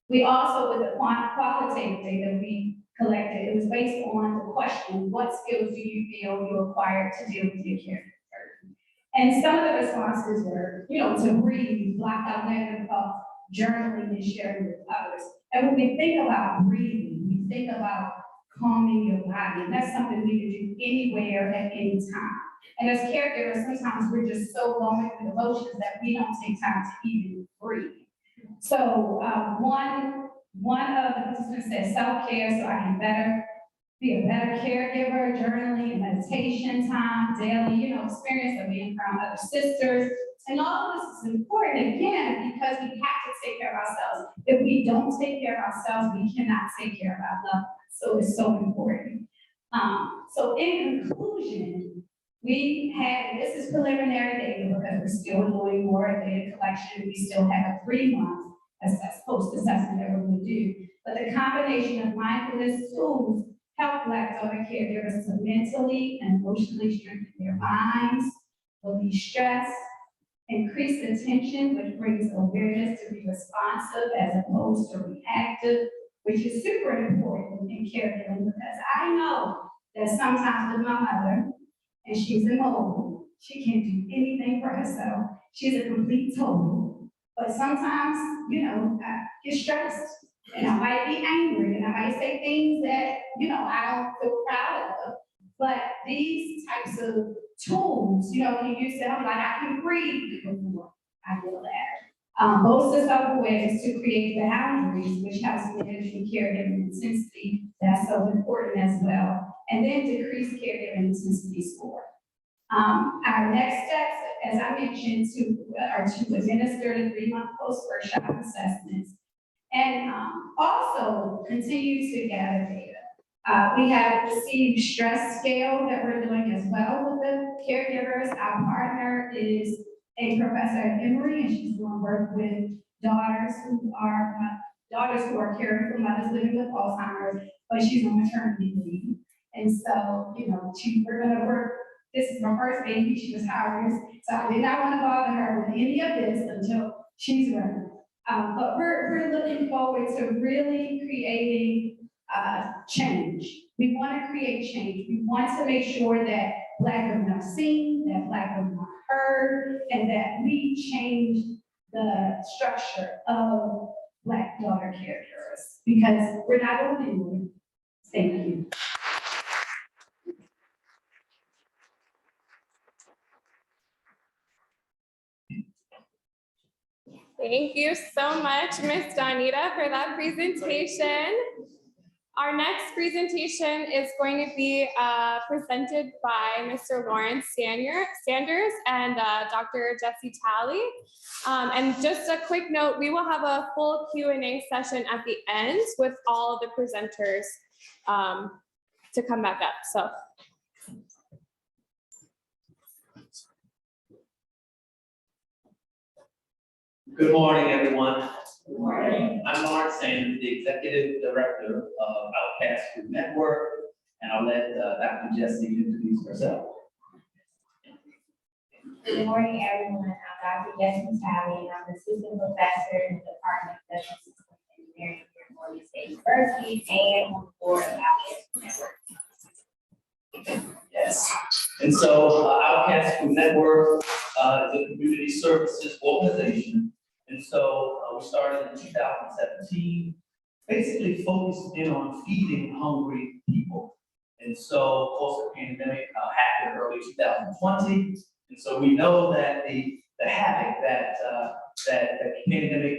We also, with the qualitative data we collected, it was based on the question, what skills do you feel you acquired to deal with your caregiver? And some of the responses were, to breathe, block out negative thoughts, journaling and sharing with others. And when we think about breathing, we think about calming your body. And that's something we can do anywhere at any time. And as caregivers, sometimes we're just so going through emotions that we don't take time to even breathe. So one of the participants said self-care so I can be a better caregiver, journaling and meditation time, daily, experience of being around other sisters. And all of this is important, again, because we have to take care of ourselves. If we don't take care of ourselves, we cannot take care of our loved ones. So it's so important. So in conclusion, we had, this is preliminary data because we're still doing more data collection. We still have a 3-month post-assessment that we're going to do. But the combination of mindfulness tools help Black daughter caregivers to mentally and emotionally strengthen their minds, relieve stress, increase attention, which brings awareness to be responsive as opposed to reactive, which is super important in caregiving because I know that sometimes with my mother, and she's immobile, she can't do anything for herself. She's a complete total. But sometimes, I get stressed and I might be angry and I might say things that, I don't feel proud of. But these types of tools, can use to help, like I can breathe before I feel that. Most of self-awareness to create boundaries, which helps manage the caregiving intensity. That's so important as well. And then decrease caregiving intensity score. Our next steps, as I mentioned, are to administer the 3-month post-workshop assessments and also continue to gather data. We have received stress scale that we're doing as well with the caregivers. Our partner is a professor at Emory, and she's doing work with daughters who are caring for mothers living with Alzheimer's, but she's on maternity leave. And so, we're gonna work. This is my first baby, she was ours, so I did not want to bother her with any of this until she's ready. But we're looking forward to really creating change. We want to create change. We want to make sure that Black women are seen, that Black women are heard, and that we change the structure of Black daughter caregivers because we're not going anywhere. Thank you. Thank you so much, Ms. Donita, for that presentation. Our next presentation is going to be presented by Mr. Lawrence Sanders and Dr. Jessie Talley. And just a quick note, we will have a full Q&A session at the end with all of the presenters to come back up. So. Good morning, everyone. Good morning. I'm Lawrence Sanders, the Executive Director of Outcast Group Network, and I'll let Dr. Jessie introduce herself. Good morning, everyone. I'm Dr. Jessie Talley, and I'm an assistant professor in the Department of Industrial Systems Engineering here at Morgan State University and on the board of Outcast Network. Yes. And so Outcast Group Network is a community services organization. And so we started in 2017, basically focused in on feeding hungry people. And so, of course, the pandemic happened early 2020. And so we know that the havoc that the pandemic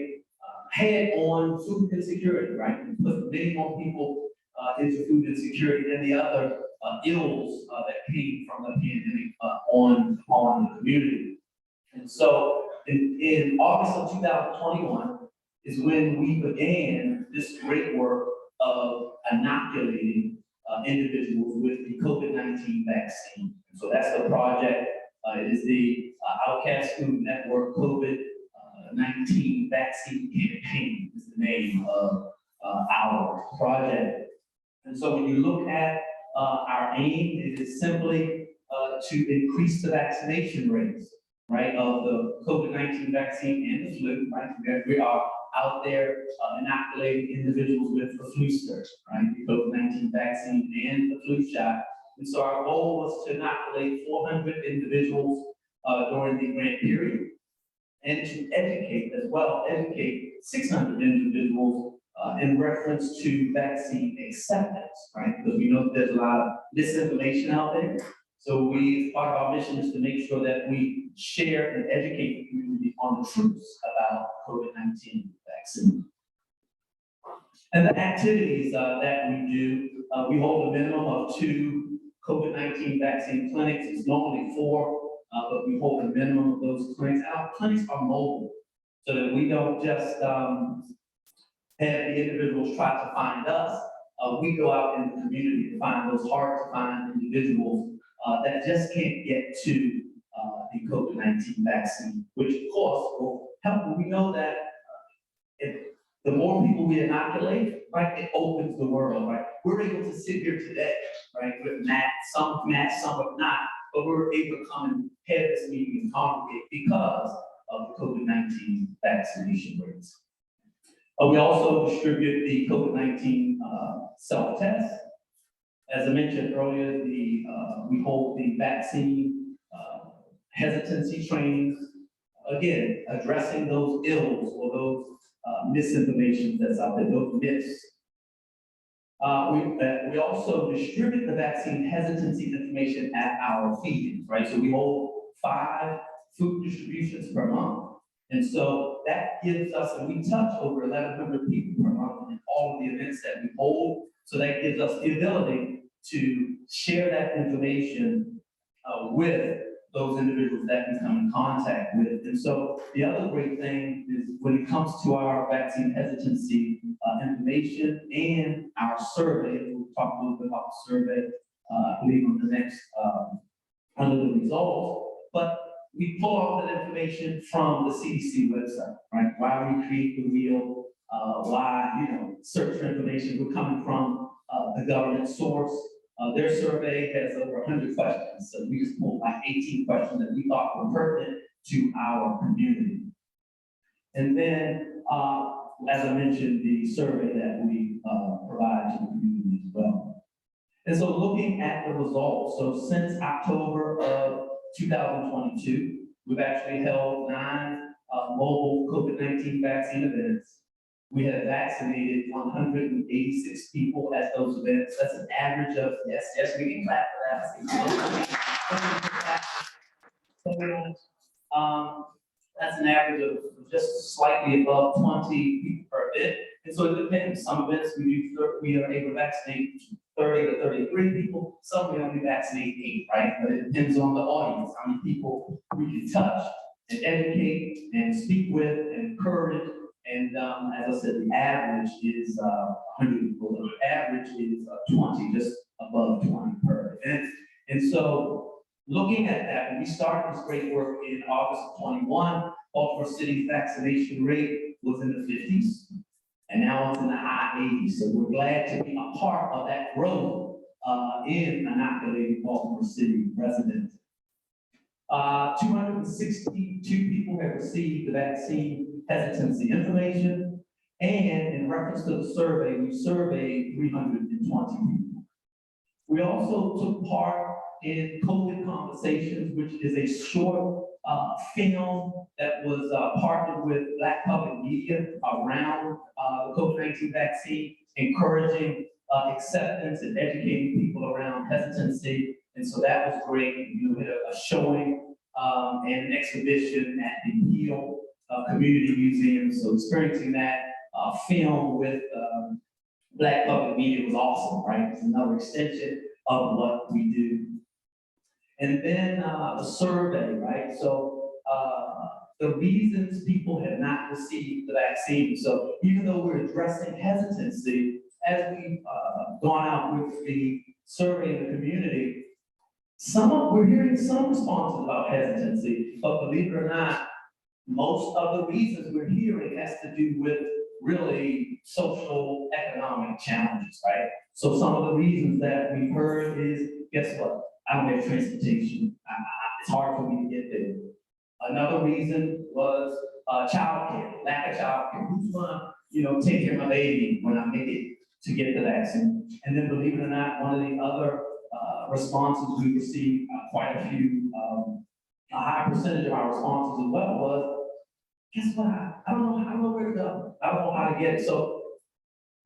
had on food insecurity, right? It put many more people into food insecurity than the other ills that came from the pandemic on the community. And so in August of 2021 is when we began this great work of inoculating individuals with the COVID-19 vaccine. And so that's the project. It is the Outcast Group Network COVID-19 Vaccine Campaign is the name of our project. And so when you look at our aim, it is simply to increase the vaccination rates right, of the COVID-19 vaccine and the flu, right? We are out there inoculating individuals with the flu surge, right? The COVID-19 vaccine and the flu shot. And so our goal was to inoculate 400 individuals during the grant period and to educate as well, educate 600 individuals in reference to vaccine acceptance, right? Because we know there's a lot of misinformation out there. So part of our mission is to make sure that we share and educate the community on the truths about COVID-19 vaccine. And the activities that we do, we hold a minimum of 2 COVID-19 vaccine clinics. It's normally 4, but we hold a minimum of those clinics. Our clinics are mobile, so that we don't just have the individuals try to find us. We go out in the community to find those hard to find individuals that just can't get to the COVID-19 vaccine, which of course will help. We know that if the more people we inoculate, right, it opens the world, right? We're able to sit here today, right, with some with not, but we're able to come and have this meeting and congregate because of the COVID-19 vaccination rates. We also distribute the COVID-19 self-test. As I mentioned earlier, we hold the vaccine hesitancy trainings, again, addressing those ills or those misinformation that's out there, those myths. We also distribute the vaccine hesitancy information at our feedings, right? So we hold 5 food distributions per month. And so that gives us, and we touch over 1,100 people per month in all of the events that we hold. So that gives us the ability to share that information with those individuals that we come in contact with. And so the other great thing is when it comes to our vaccine hesitancy information and our survey, we'll talk a little bit about the survey, I believe on the next, under the results, but we pull all that information from the CDC website, right? Why we create the wheel, why, search for information. We're coming from the government source. Their survey has over 100 questions. So we just pulled like 18 questions that we thought were pertinent to our community. And then, as I mentioned, the survey that we provide to the community as well. And so looking at the results, so since October of 2022, we've actually held 9 mobile COVID-19 vaccine events. We have vaccinated 186 people at those events. That's an average of, yes, we can clap for that. That's an average of just slightly above 20 people per event. And so it depends. Some events we are able to vaccinate 30 to 33 people. Some we only vaccinate 8, right? But it depends on the audience, how many people we can touch and educate and speak with and encourage. And as I said, the average is 100 people. The average is 20, just above 20 per event. And so looking at that, when we started this great work in August of 21, Baltimore City's vaccination rate was in the 50s, and now it's in the high 80s. So we're glad to be a part of that growth in inoculating Baltimore City residents. 262 people have received the vaccine hesitancy information, and in reference to the survey, we surveyed 320 people. We also took part in COVID Conversations, which is a short film that was partnered with Black public media around the COVID-19 vaccine, encouraging acceptance and educating people around hesitancy. And so that was great. We had a showing and an exhibition at the Hill Community Museum. So experiencing that film with Black public media was awesome, right? It's another extension of what we do. And then the survey, right? So the reasons people have not received the vaccine. So even though we're addressing hesitancy, as we've gone out with the survey in the community, we're hearing some responses about hesitancy, but believe it or not, most of the reasons we're hearing has to do with really social economic challenges, right? So some of the reasons that we've heard is, guess what? I don't have transportation. It's hard for me to get there. Another reason was childcare, lack of childcare. Who's gonna, take care of my baby when I make it to get the vaccine? And then, believe it or not, one of the other responses we received, quite a few, a high percentage of our responses as well was, guess what? I don't know where to go. I don't know how to get it. So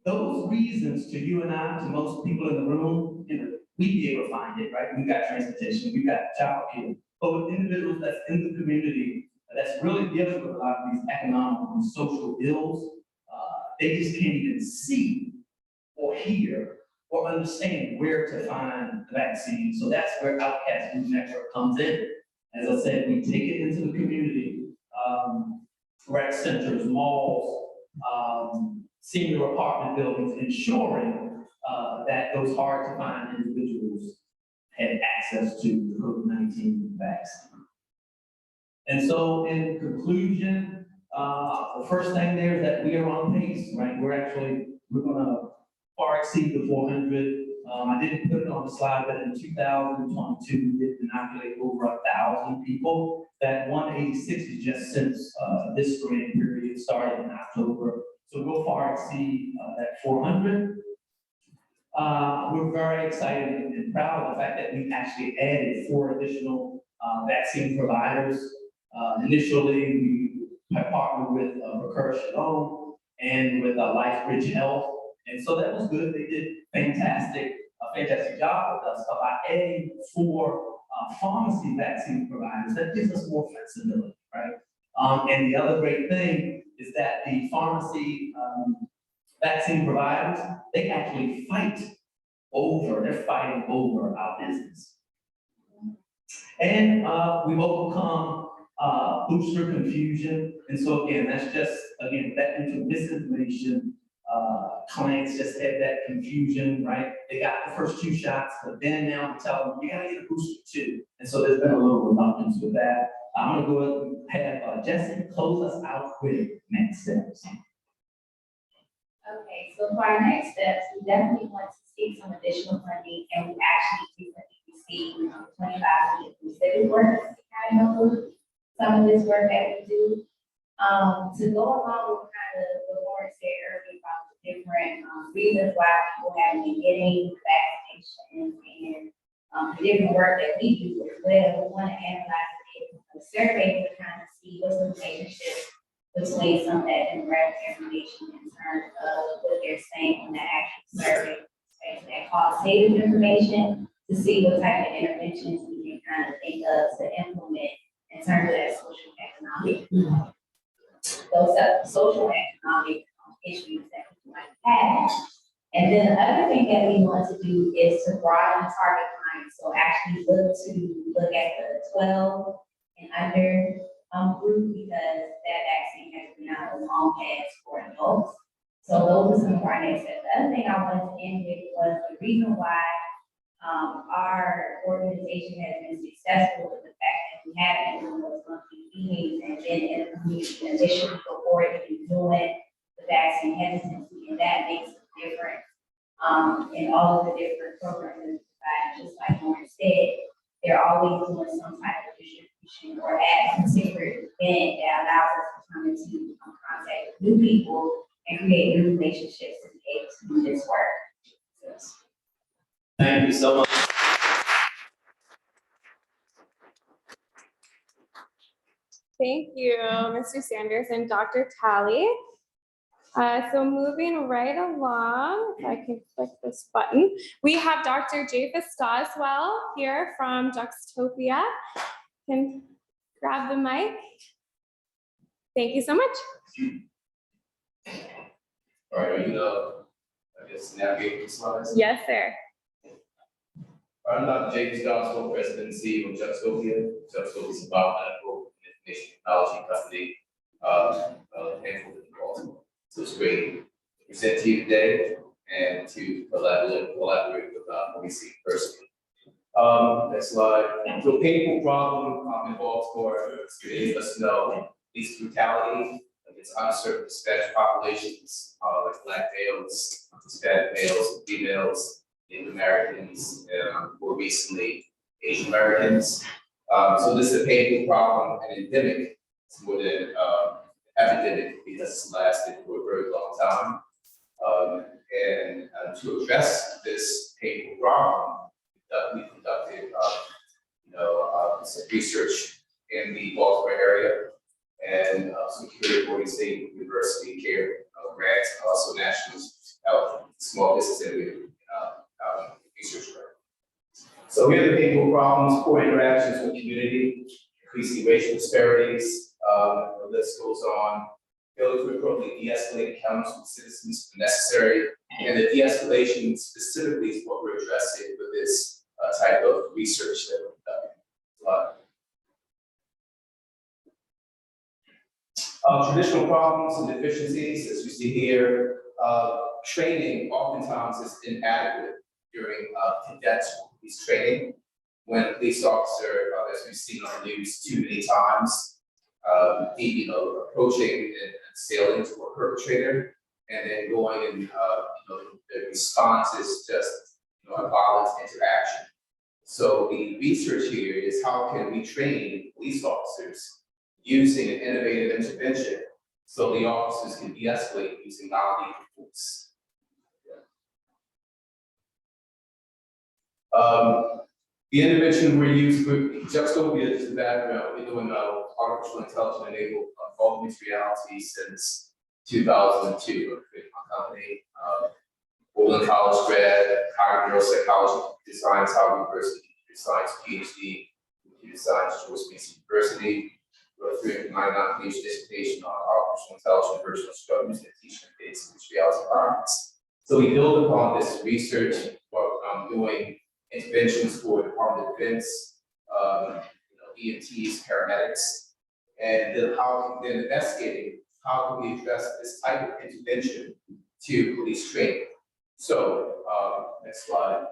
those reasons to you and I, to most people in the room, we'd be able to find it, right? We've got transportation, we've got childcare. But with individuals that's in the community that's really dealing with a lot of these economic and social ills, they just can't even see or hear or understand where to find the vaccine. So that's where Outcast Youth Network comes in. As I said, we take it into the community, rec centers, malls, senior apartment buildings, ensuring that those hard to find individuals had access to the COVID-19 vaccine. And so in conclusion, the first thing there is that we are on pace, right? We're gonna far exceed the 400. I didn't put it on the slide, but in 2022, we did inoculate over 1,000 people. That 186 is just since this grant period started in October. So we'll far exceed that 400. We're very excited and proud of the fact that we actually added 4 additional vaccine providers. Initially, we have partnered with Recursion and with LifeBridge Health. And so that was good. They did a fantastic job with us. But by adding 4 pharmacy vaccine providers, that gives us more flexibility, right? And the other great thing is that the pharmacy vaccine providers, they actually they're fighting over our business. And we've overcome booster confusion. And so again, that's just, that into misinformation. Clients just had that confusion, right? They got the first 2 shots, but then now we tell them, you gotta get a booster too. And so there's been a little reluctance with that. I'm gonna go ahead and have Jesse close us out with next steps. Okay, so for our next steps, we definitely want to seek some additional funding, and we actually recently received $25 million from city work to kind of move some of this work that we do. To go along with kind of what Lauren said earlier about the different reasons why people haven't been getting vaccinations and the different work that we do as well, we want to analyze the survey to kind of see what's the relationship between some of that demographic information in terms of what they're saying in the actual survey, especially that qualitative information, to see what type of interventions we can kind of think of to implement in terms of that social economic, those social economic issues that we might have. And then the other thing that we want to do is to broaden the target clients. So actually look at the 12 and under group, because that vaccine has been out a long past for adults. So those are some of our next steps. The other thing I wanted to end with was the reason why our organization has been successful with the fact that we haven't been doing those monthly meetings and been in the community initially before even doing the vaccine hesitancy, and that makes a difference in all of the different programs that we provide. Just like Lauren said, they're always doing some type of distribution or at a particular event that allows us to come into contact with new people and create new relationships to be able to do this work. Yes. Thank you so much. Thank you, Mr. Sanders and Dr. Talley. So moving right along, if I can click this button, we have Dr. Jaffa Stoswell here from Juxtopia. Can grab the mic. Thank you so much. All right, are you I guess navigate the slides? Yes, sir. I'm Dr. James Gospel, President and CEO of Juxtopia. Juxtopia is a biomedical information technology company, handful of Baltimore. So it's great to present to you today and to collaborate with Maurice personally. Next slide. So painful problem in Baltimore is let's know police brutality against unserved Hispanic populations, like Black males, Hispanic males, females, Native Americans, and more recently, Asian Americans. So this is a painful problem, an endemic, it's more than epidemic, because it's lasted for a very long time. To address this painful problem, we conducted, some research in the Baltimore area and some Clearwater State University care grants, and also national small business innovative research grant. So here are the painful problems: poor interactions with community, increasing racial disparities, the list goes on. Failure to appropriately de-escalate encounters with citizens when necessary, and the de-escalation specifically is what we're addressing with this type of research that we're conducting. Traditional problems and deficiencies, as we see here, training oftentimes is inadequate during cadets police training. When a police officer, as we've seen on the news too many times, approaching and sailing to a perpetrator, and then going and the response is just a violent interaction. So the research here is how can we train police officers using an innovative intervention so the officers can de-escalate using non-lethal force. The intervention we're using with Juxtopia is the background. We're doing artificial intelligence enabled augmented reality since 2002. My company, Bowling College grad, higher neuropsychology, computer science, Howard University, computer science PhD, computer science, George Mason University. Wrote 399 page dissertation on artificial intelligence virtual structures and teaching basic reality environments. So we build upon this research while doing interventions for Department of Defense, EMTs, paramedics, and then investigating how can we address this type of intervention to police training. So next slide.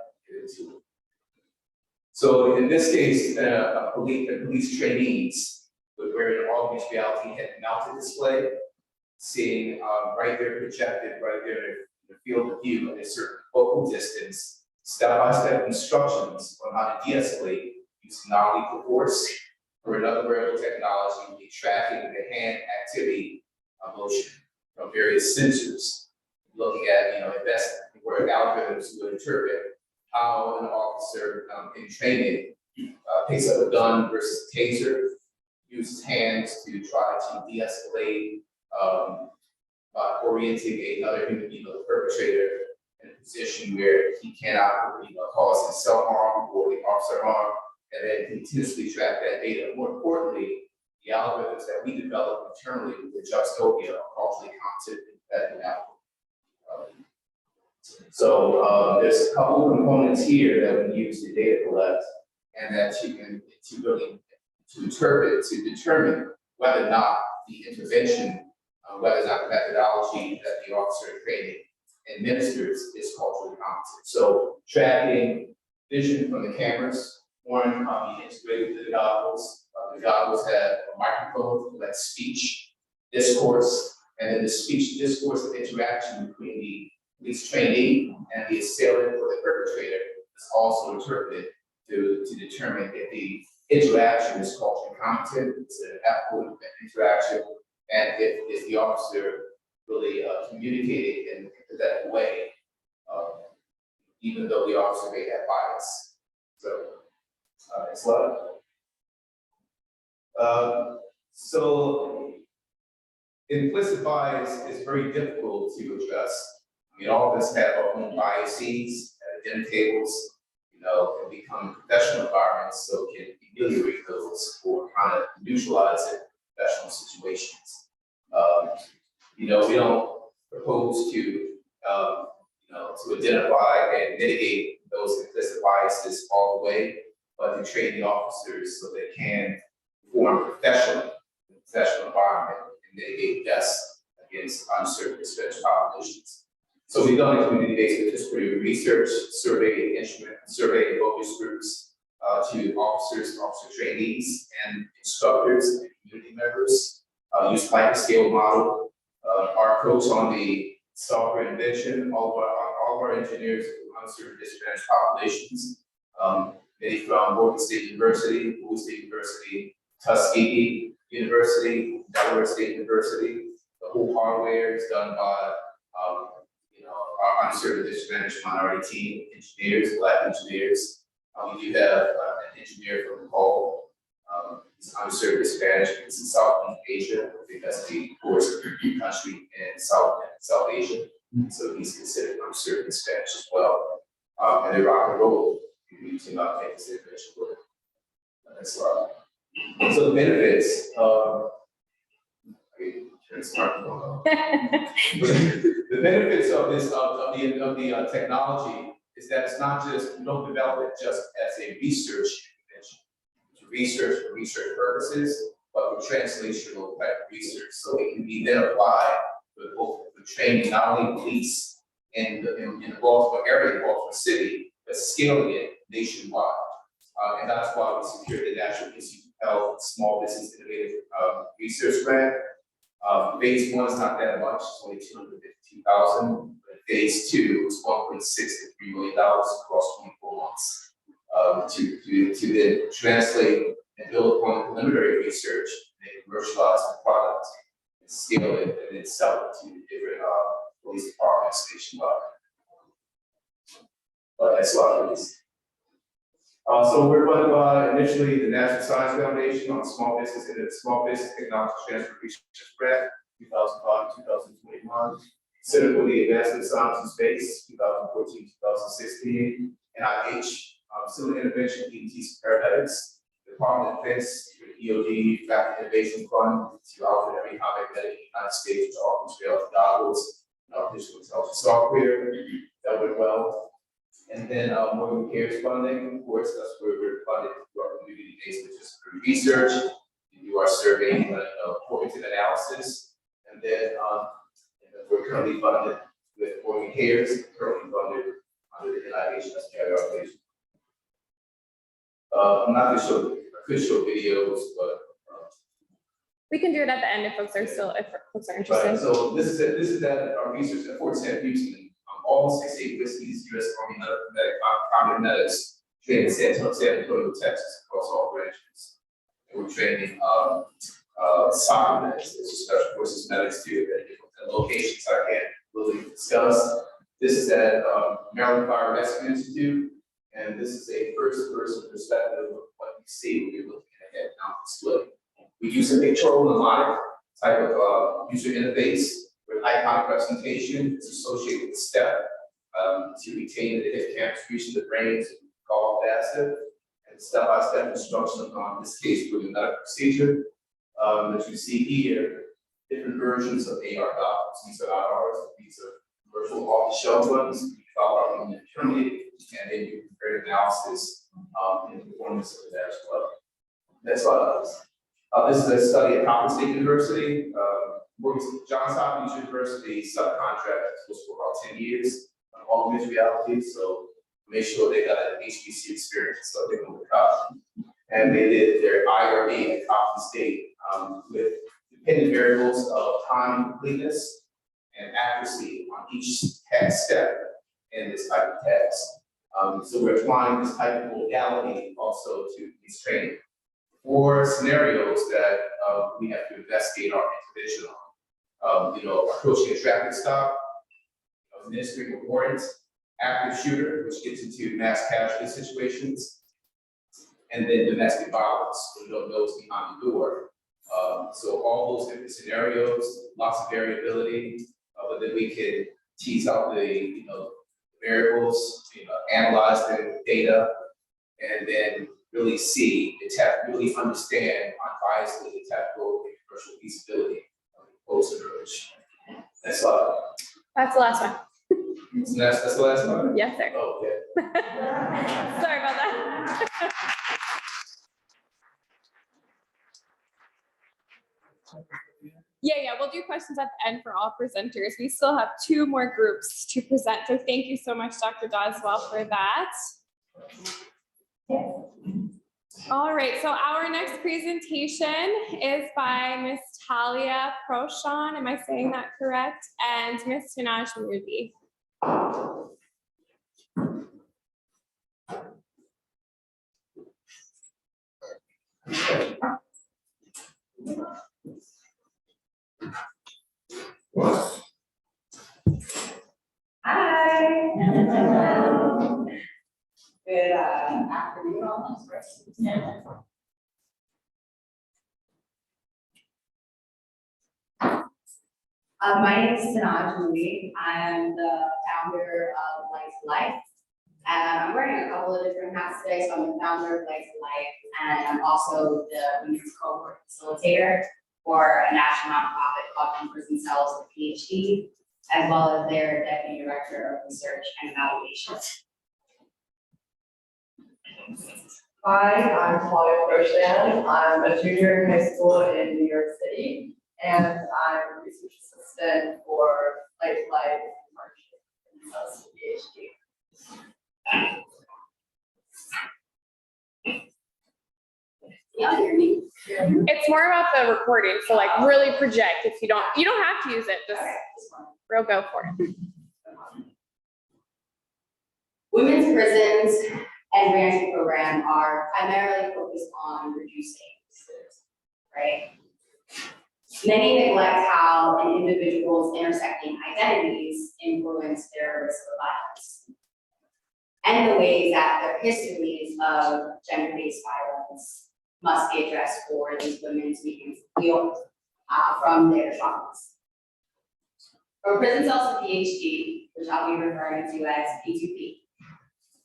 So in this case, police trainees would wear an augmented reality head-mounted display, seeing right there projected right there in the field of view at a certain focal distance, step-by-step instructions on how to de-escalate using non-lethal force, or another wearable technology would be tracking the hand activity motion from various sensors, looking at where algorithms would interpret how an officer in training picks up a gun versus a taser, uses hands to try to de-escalate by orienting another human being, the perpetrator, in a position where he cannot cause himself harm or the officer harm, and then continuously track that data. More importantly, the algorithms that we develop internally with Juxtopia are culturally competent at So there's a couple of components here that we use to data collect, and that you can to interpret, to determine whether or not the intervention, whether or not the methodology that the officer in training administers is culturally competent. So tracking vision from the cameras, one integrated with the goggles. The goggles have a microphone to collect speech, discourse, and then the speech, discourse, and interaction between the police trainee and the assailant or the perpetrator is also interpreted to determine if the interaction is culturally competent, it's an ethical interaction, and if the officer really communicating in that way, even though the officer may have bias. So, next slide. So, implicit bias is very difficult to address. I mean, all of us have our own biases at dinner tables, can become professional environments, so can ameliorate those or kind of neutralize it in professional situations. We don't propose to, to identify and mitigate those implicit biases all the way, but to train the officers so they can perform professionally in a professional environment and mitigate deaths against uncertain research populations. So we've done a community-based participatory research, surveying focus groups to officers, officer trainees, and instructors and community members. Use hyperscale model. Our approach on the software invention, all of our engineers who unserved disadvantaged populations. many from Morgan State University, Louis State University, Tuskegee University, Delaware State University. The whole hardware is done by, our unserved disadvantaged minority team, engineers, Black engineers. We do have an engineer from Nepal. He's unserved disadvantaged. It's in Southeast Asia. I think that's the poorest country in South Asia. So he's considered unserved disadvantaged as well. And they rock and roll. We do not take this information for it. Next slide. So the benefits, the benefits of this of the technology is that it's not just, you don't develop it just as a research intervention. It's for research purposes, but for translational type research. So it can be then applied for training not only police in the Baltimore area, Baltimore City, but scaling it nationwide. And that's why we secured the National Institute of Health Small Business Innovative Research Grant. Phase 1 is not that much, it's only $252,000. Phase 2 is $1.6 to $3 million across 24 months. To then translate and build upon preliminary research, and commercialize the product, and scale it, and then sell it to different police departments nationwide. Next slide, please. So we're funded by initially the National Science Foundation on Small Business and Small Business Technology Transfer Research Grant, 2005 2021. Center for the Advancement of Science and Space, 2014-2016. NIH, Civil Intervention, EMTs, Paramedics, Department of Defense, EOD, Rapid Innovation Fund, to offer every high medic in the United States, to offer trail goggles, and artificial intelligence software. That went well. And then Morgan Cares funding, of course, that's where we're funded through our community-based, which is through research. We do our survey, formative analysis, and then we're currently funded with Morgan Cares, currently funded under the NIH SPI Foundation. I'm not going to show, I could show videos, but We can do it at the end if folks are interested. right. So this is that our research at Fort Sam Houston. All 68 whiskeys, U.S. Army Combat Medics, trained in San Antonio, Texas, across all branches. And we're training soccer medics, special forces medics too, at different locations I can't really discuss. This is at Maryland Fire Rescue Institute, and this is a first-person perspective of what you see when you're looking at a head-mount display. We use a pictorial mnemonic type of user interface, with iconic representation is associated with STEP to retain the hippocampus region of the brain to call faster, and step-by-step instruction on this case for the medical procedure. That you see here, different versions of AR goggles. These are not ours, these are commercial off-the-shelf ones. We follow our own internally, and then you compare analysis and performance of that as well. Next slide. This is a study at Hopkins State University. Johns Hopkins University subcontract was for about 10 years on augmented reality, so make sure they got an HBC experience, so they can look up. And they did their IRB at Hopkins State with dependent variables of time completeness and accuracy on each step in this type of test. So we're applying this type of modality also to these training. 4 scenarios that we have to investigate our intervention on. Approaching a traffic stop, administering a warrant, active shooter, which gets into mass casualty situations, and then domestic violence, when you don't know what's behind the door. So all those different scenarios, lots of variability, but then we can tease out the variables, analyze them with data, and then really see, really understand unbiasedly the technical and commercial feasibility of the proposed approach. Next slide. That's the last one. That's the last one? Yes, sir. Oh, okay. Sorry about that. Yeah, we'll do questions at the end for all presenters. We still have 2 more groups to present. So thank you so much, Dr. Doswell, for that. All right, so our next presentation is by Ms. Talia Proshan, am I saying that correct? And Ms. Tanaj Murthy. My name is Sanaa Julie. I'm the founder of Light to Life. And I'm wearing a couple of different hats today. So I'm the founder of Light to Life, and I'm also the women's cohort facilitator for a national nonprofit called From Prison Cells to PhD, as well as their deputy director of research and evaluation. Hi, I'm Claudia Crochet. I'm a junior in high school in New York City, and I'm a research assistant for Light to Life Partnership and Cells PhD. Yeah, hear me? It's more about the recording, so like really project if you don't have to use it, just Okay, this one. real go for it. Women's prisons and reentry program are primarily focused on reducing suicide, right? Many neglect how an individual's intersecting identities influence their risk of violence, and the ways that their histories of gender-based violence must be addressed for these women to be healed from their traumas. From Prison Cells to PhD, which I'll be referring to as P2P,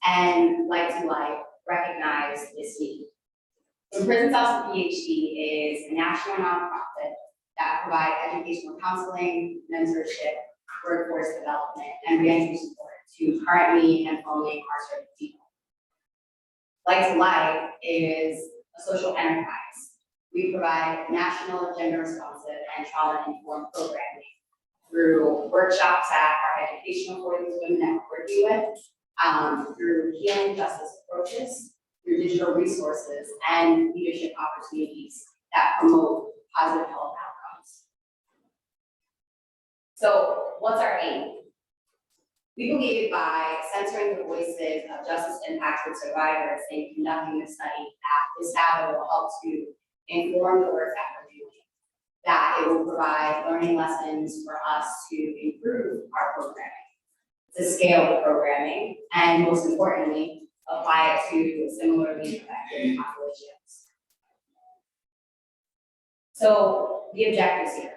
and Light to Life recognize this need. From Prison Cells to PhD is a national nonprofit that provides educational counseling, mentorship, workforce development, and reentry support to currently and formerly incarcerated people. Light to Life is a social enterprise. We provide national, gender-responsive, and trauma-informed programming through workshops at our educational for these women that we're working with, through healing justice approaches, through digital resources, and leadership opportunities that promote positive health outcomes. So what's our aim? We believe by centering the voices of justice-impacted survivors and conducting the study, that this data will help to inform the work that we're doing, that it will provide learning lessons for us to improve our programming, to scale the programming, and most importantly, apply it to similarly affected populations. So the objectives here.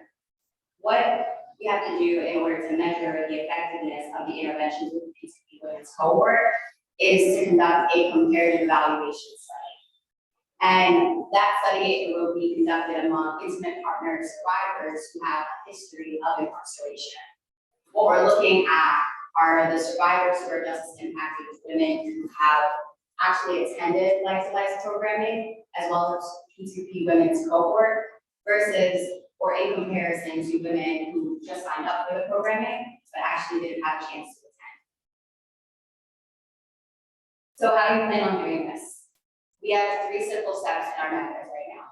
What we have to do in order to measure the effectiveness of the interventions with the P2P women's cohort is to conduct a comparative evaluation study. And that study will be conducted among intimate partner survivors who have a history of incarceration. What we're looking at are the survivors who are justice impacted women who have actually attended Light to Life programming, as well as P2P women's cohort, versus or in comparison to women who just signed up for the programming, but actually didn't have a chance to attend. So how do you plan on doing this? We have 3 simple steps in our methods right now.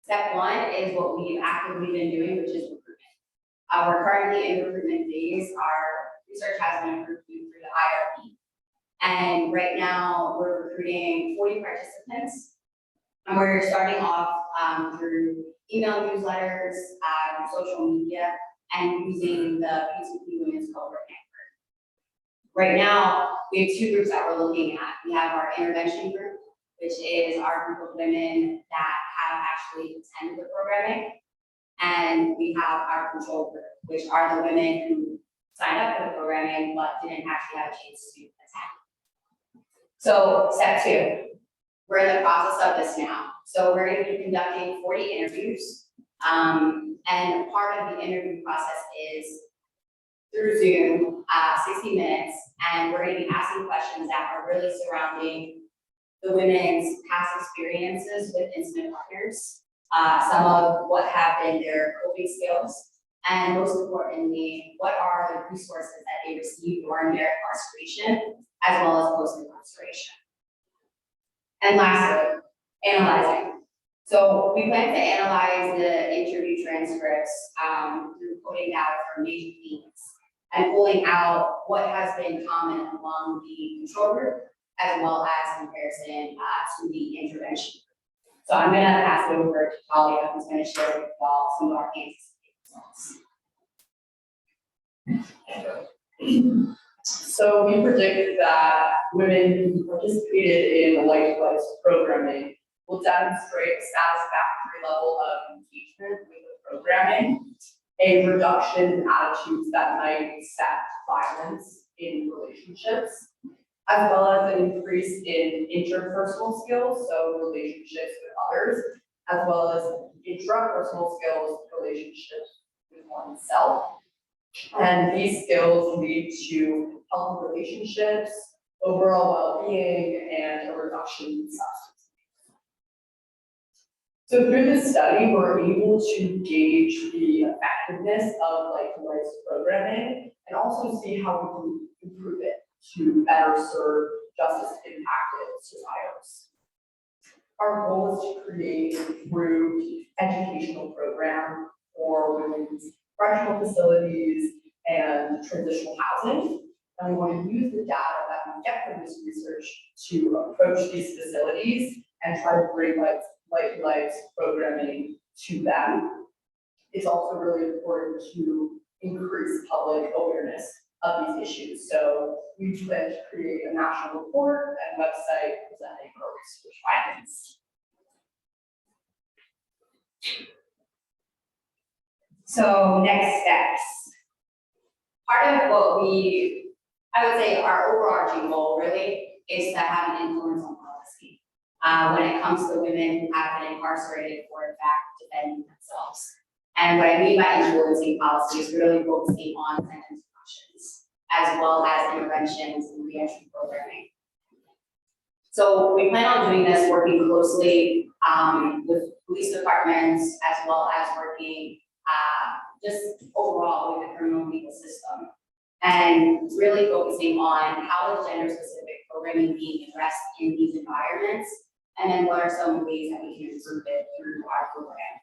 Step 1 is what we've actively been doing, which is recruitment. We're currently in recruitment phase. Our research has been approved through the IRP. And right now we're recruiting 40 participants. And we're starting off through email newsletters, social media, and using the P2P Women's Cohort Network. Right now, we have 2 groups that we're looking at. We have our intervention group, which is our group of women that have actually attended the programming. And we have our control group, which are the women who signed up for the programming but didn't actually have a chance to attend. So step 2. We're in the process of this now. So we're going to be conducting 40 interviews. And part of the interview process is through Zoom, 60 minutes. And we're going to be asking questions that are really surrounding the women's past experiences with intimate partners, some of what have been their coping skills, and most importantly, what are the resources that they received during their incarceration, as well as post-incarceration. And lastly, analyzing. So we plan to analyze the interview transcripts through coding data from major themes and pulling out what has been common among the control group, as well as comparison to the intervention group. So I'm gonna pass it over to Talia, who's gonna share with you all some of our results. So we predicted that women who participated in the Light to Life programming will demonstrate a satisfactory level of engagement with the programming. a reduction in attitudes that might accept violence in relationships, as well as an increase in interpersonal skills, so relationships with others, as well as intrapersonal skills, relationships with oneself. And these skills lead to healthy relationships, overall well-being, and a reduction in substance abuse. So through this study, we're able to gauge the effectiveness of life programming and also see how we can improve it to better serve justice impacted survivors. Our goal is to create an improved educational program for women's correctional facilities and transitional housing. And we want to use the data that we get from this research to approach these facilities and try to bring life programming to them. It's also really important to increase public awareness of these issues. So we plan to create a national report and website presenting our research findings. So next steps. Part of what I would say our overarching goal really is to have an influence on policy. When it comes to women who have been incarcerated for in fact defending themselves. And what I mean by influencing policy is really focusing on sentence reductions, as well as interventions and re-entry programming. So we plan on doing this working closely with police departments, as well as working just overall with the criminal legal system. And really focusing on how is gender-specific programming being addressed in these environments, and then what are some ways that we can improve it through our program.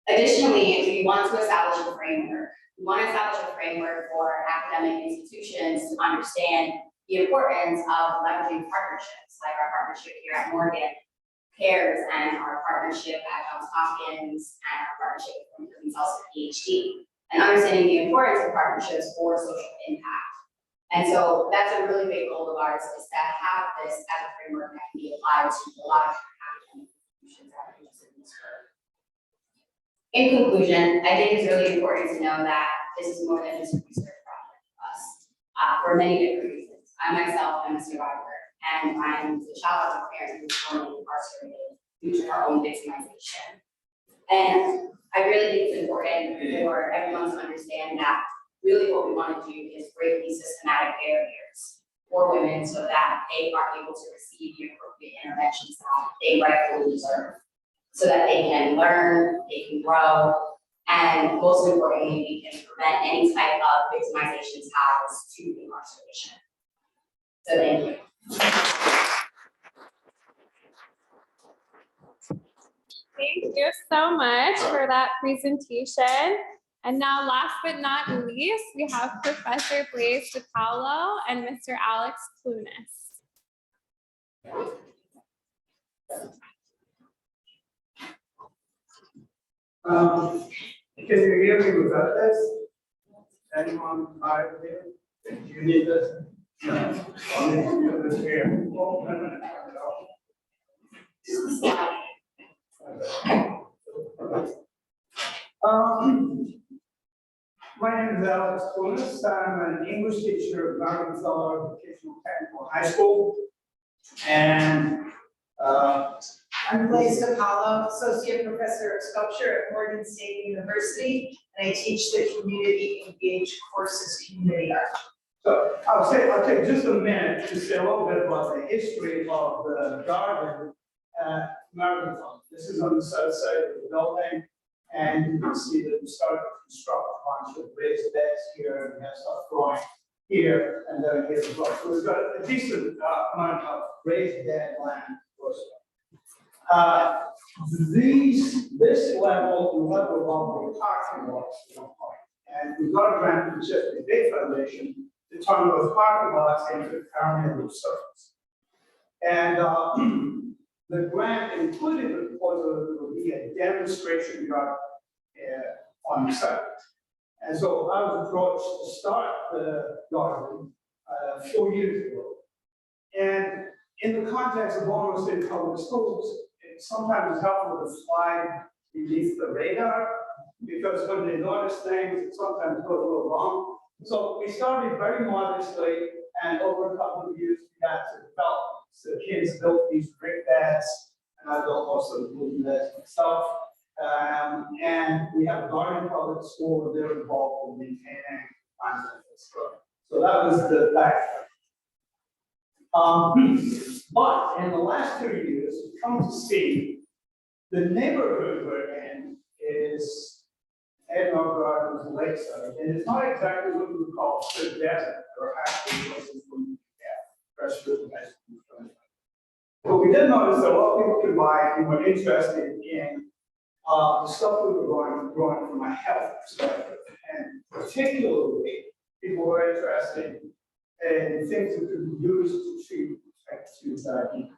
Additionally, we want to establish a framework. We want to establish a framework for academic institutions to understand the importance of leveraging partnerships, like our partnership here at Morgan Cares and our partnership at Johns Hopkins and our partnership with Consultant PhD, and understanding the importance of partnerships for social impact. And so that's a really big goal of ours, is to have this as a framework that can be applied to a lot of academic institutions that are interested in this work. In conclusion, I think it's really important to know that this is more than just a research project for us, for many different reasons. I myself am a survivor, and I'm the child of a parent who was formerly incarcerated due to her own victimization. And I really think it's important for everyone to understand that really what we want to do is break these systematic barriers for women so that they are able to receive the appropriate interventions that they rightfully deserve, so that they can learn, they can grow, and most importantly, we can prevent any type of victimization ties to incarceration. So thank you. Thank you so much for that presentation. And now, last but not least, we have Professor Blaise DiPaolo and Mr. Alex Clunas. Can you hear me without this? Anyone live here? Do you need this? No. I'll need to put this here. Oh, no. My name is Alex Clunas. I'm an English teacher at American Fellow Educational Technical High School. And I'm Blaise DiPaolo, Associate Professor of Sculpture at Morgan State University, and I teach the Community Engaged Courses Community Art. so I'll take just a minute to say a little bit about the history of the garden at American Fellow. This is on the south side of the building, and you can see that we started to construct a bunch of raised beds here, and we have stuff growing here, and then here as well. So we've got a decent amount of raised bed land. This level, the level of the parking lots, and we've got a grant from the Chesapeake Bay Foundation to turn those parking lots into permanent roof surface. And the grant included the proposal that there would be a demonstration yard on the site. And so I was approached to start the garden 4 years ago. And in the context of Baltimore City Public Schools, it sometimes is helpful to fly beneath the radar. because when they notice things, it sometimes goes a little wrong. So we started very modestly, and over a couple of years, we got to develop. So the kids built these brick beds, and I built most of the wooden beds myself. And we have a garden club at school, and they're involved in maintaining lines of infrastructure. So that was the background. But in the last 2 years, we've come to see the neighborhood we're in is Edinburgh Gardens and Lakeside, and it's not exactly what we would call the desert, or actually places where you get fresh fruit and vegetables. But we did notice that a lot of people could buy and were interested in the stuff we were growing from a health perspective, and particularly people were interested in things that could be used to treat type 2 diabetes.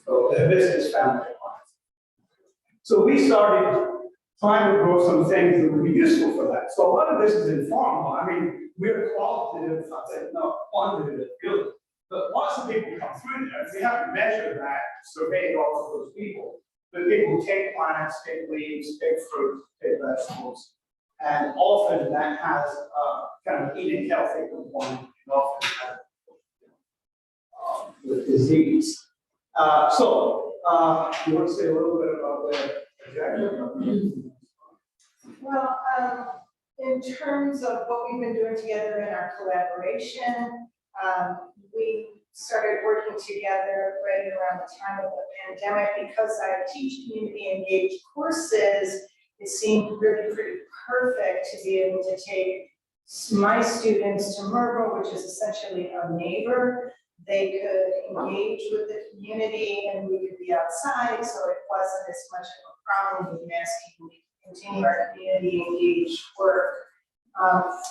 So this is family wise. So we started trying to grow some things that would be useful for that. So a lot of this is informal. I mean, we're qualitative, not quantitative, really. But lots of people come through there. We haven't measured that, surveyed all of those people. But people take plants, take leaves, take fruit, take vegetables. And often that has kind of eating healthy component, and often has with disease. So you want to say a little bit about the objective? Well, in terms of what we've been doing together in our collaboration, we started working together right around the time of the pandemic. Because I teach community engaged courses, it seemed really pretty perfect to be able to take my students to Mervo, which is essentially a neighbor. They could engage with the community and we could be outside, so it wasn't as much of a problem with masking. We continue our community engaged work.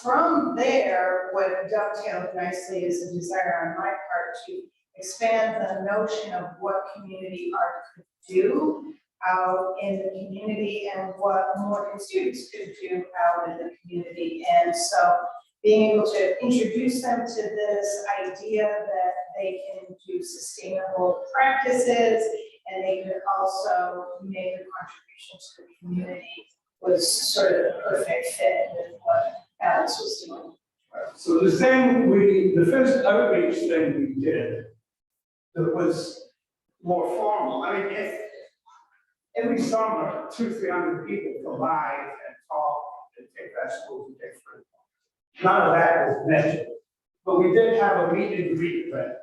From there, what dovetailed nicely is a desire on my part to expand the notion of what community art could do out in the community and what more students could do out in the community. And so being able to introduce them to this idea that they can do sustainable practices and they could also make a contribution to the community was sort of the perfect fit with what Alex was doing. So the first outreach thing we did that was more formal. I mean, every summer, 200-300 people come by and talk and take vegetables and take fruit. None of that was mentioned, but we did have a meet and greet event.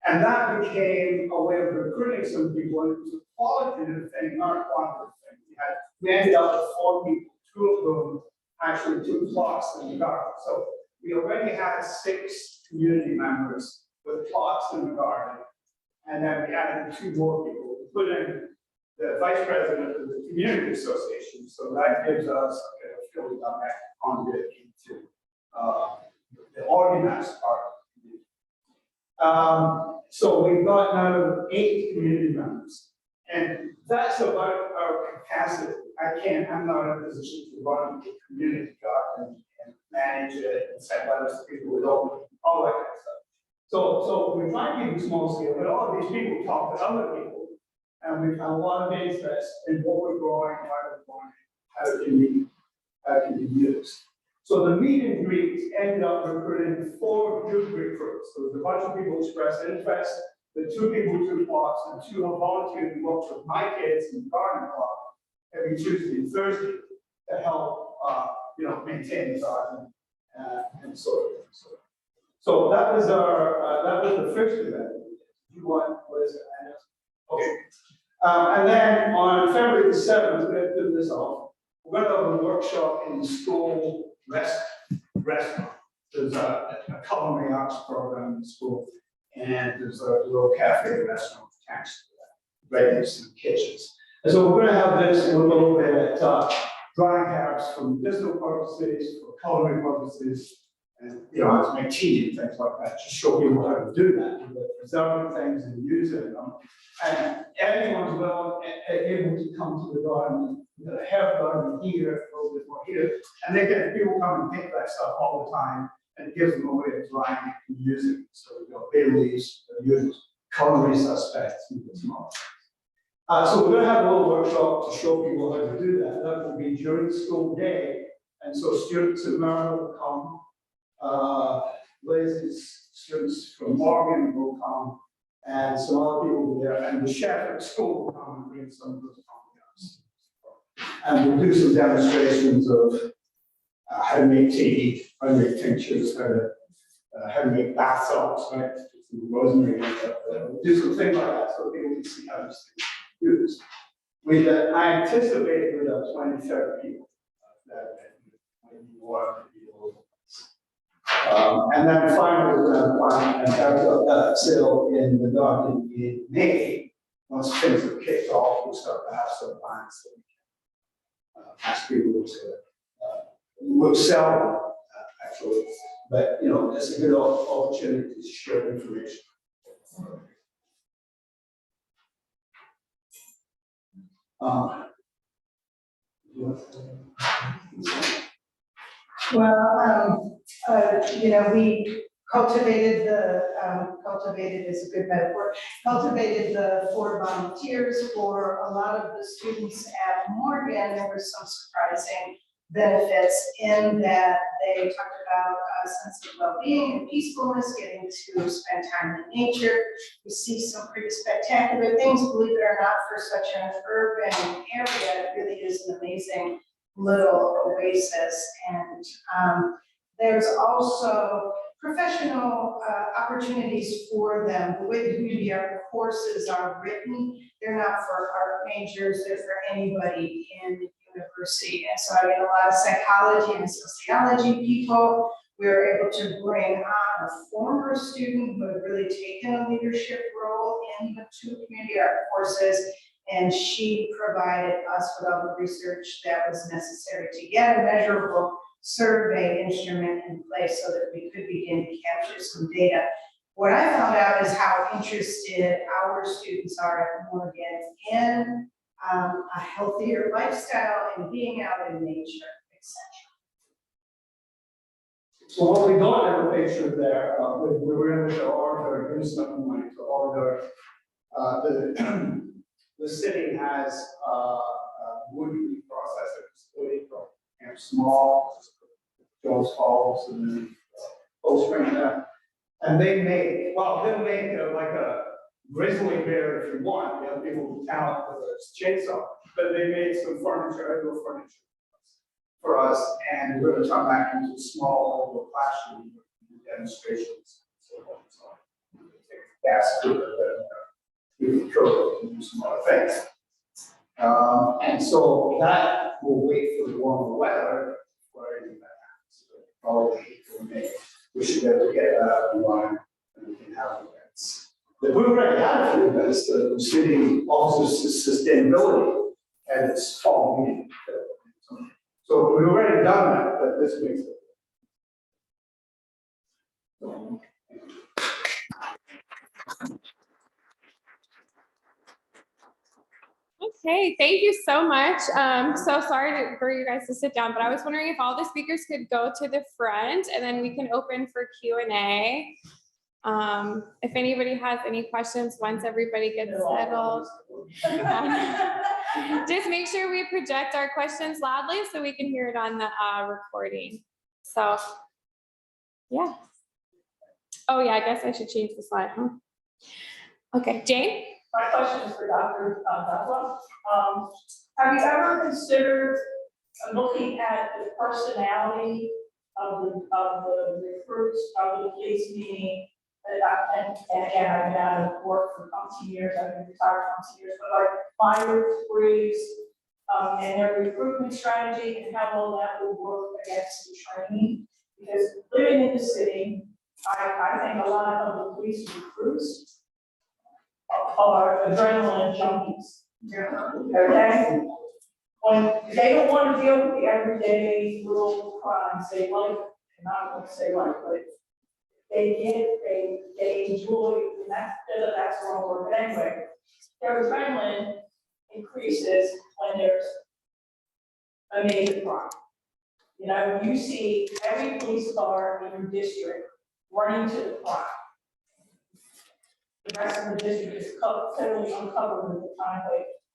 And that became a way of recruiting some people, and it was a qualitative thing, not a quantitative thing. We ended up with 4 people, 2 of them actually took plots in the garden. So we already had 6 community members with plots in the garden, and then we added 2 more people, including the vice president of the community association. So that gives us a field conduit into the organized part of the community. So we've got now 8 community members, and that's about our capacity. I'm not in a position to run a community garden and manage it and send letters to people with open, all that kind of stuff. So we're trying to keep it small scale, but all of these people talk to other people, and we've had a lot of interest in what we're growing, why we're growing, how it can be used. So the meet and greet ended up recruiting 4 new recruits. So there was a bunch of people expressed interest. The 2 people took plots, and 2 have volunteered to work with my kids in the garden club every Tuesday and Thursday to help, maintain the garden and so on. So that was the first event. You want, what is it? Okay. And then on February the 7th, we're going to do this off. We're going to have a workshop in the school restaurant. There's a culinary arts program in the school, and there's a little cafe restaurant attached to that, right next to the kitchens. And so we're going to have this a little bit drying herbs for medicinal purposes, for culinary purposes, and to make tea and things like that, to show people how to do that, preserving things and using them. And anyone's able to come to the garden, the herb garden here, a little bit more here, and people come and pick that stuff all the time, and it gives them a way of drying it and using it. So bay leaves, culinary suspects, and small. So we're going to have a little workshop to show people how to do that. That will be during the school day. And so students in Maryland will come, Liz's students from Morgan will come, and some other people will be there, and the chef at school will come and bring some of those ambiance. And we'll do some demonstrations of how to make tea, how to make tinctures, how to make bath salts, right? Some rosemary, we'll do some things like that so people can see how these things are used. I anticipate we'd have 20, 30 people that maybe more, maybe a little less. And then finally, we're going to plan and have a sale in the garden in May. Once things are kicked off, we'll start to have some plans that we can ask people to we'll sell actually, but you know, it's a good opportunity to share information. Well, you know, we cultivated is a good metaphor, cultivated the 4 volunteers for a lot of the students at Morgan. There were some surprising benefits in that they talked about a sense of well-being and peacefulness, getting to spend time in nature. We see some pretty spectacular things, believe it or not, for such an urban area. It really is an amazing little oasis. And there's also professional opportunities for them. The way the community art courses are written, they're not for art majors, they're for anybody in the university. And so I get a lot of psychology and sociology people. We were able to bring on a former student who had really taken a leadership role in the 2 community art courses. And she provided us with all the research that was necessary to get a measurable survey instrument in place so that we could begin to capture some data. What I found out is how interested our students are at Morgan in a healthier lifestyle and being out in nature, etc. So what we got in the picture there, we were able to order, use some money to order, the city has wood processors, wood from small, Jones Falls, and then Cold Spring there. And they make, well, they'll make like a grizzly bear if you want. You have people with talent with a chainsaw, but they made some furniture, outdoor furniture for us, and we're going to turn back into a small little classroom demonstrations. So take gas cooker, we can cook and do some other things. And so that will wait for the warmer weather for anything that happens. So probably April, May, we should be able to get that up and running, and we can have events. But we already had a few events. The city offers sustainability and its fall meeting. So we've already done that, but this makes it. Okay, thank you so much. So sorry for you guys to sit down, but I was wondering if all the speakers could go to the front and then we can open for Q&A. If anybody has any questions, once everybody gets settled. Just make sure we project our questions loudly so we can hear it on the recording. So, yeah. Oh yeah, I guess I should change the slide, huh? Okay, Jane? My question is for Dr. Douglas. Have you ever considered looking at the personality of the recruits of the police, meaning that and again, I've been out of work for 20 years, I've been retired for 20 years, but like fire degrees and their recruitment strategy and how well that would work against the training? Because living in the city, I think a lot of the police recruits are adrenaline junkies. Okay? When they don't want to deal with the everyday little crimes, they like, and I don't want to say like, but they enjoy, and that's the wrong word, but anyway, their adrenaline increases when there's a major crime. You know, you see every police car in your district running to the crime. The rest of the district is totally uncovered with the time,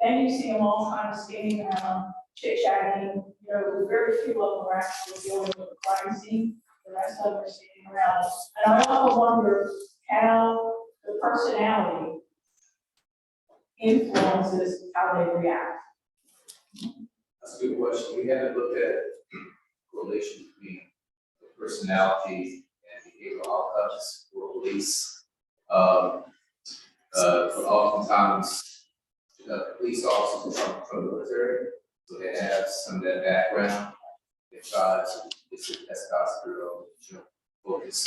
and you see them all kind of standing around, chit-chatting, you know, very few of them are actually dealing with the crime scene, the rest of them are standing around. And I also wonder how the personality influences how they react. That's a good question. We haven't looked at correlation between the personality and behavioral outcomes for police. But oftentimes, police officers come from the military, so they have some of that background. They try to get the testosterone, focus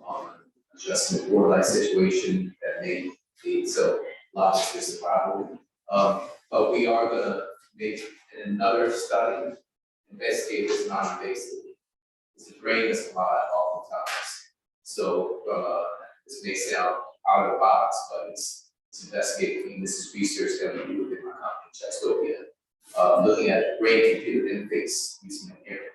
on adjusting the war-like situation that may lead to loss of survival. But we are gonna make another study, investigate this non-invasively. Because the brain is alive oftentimes. So this may sound out of the box, but it's investigating. This is research that we do within my company, Chestopia. Looking at brain-computer interface using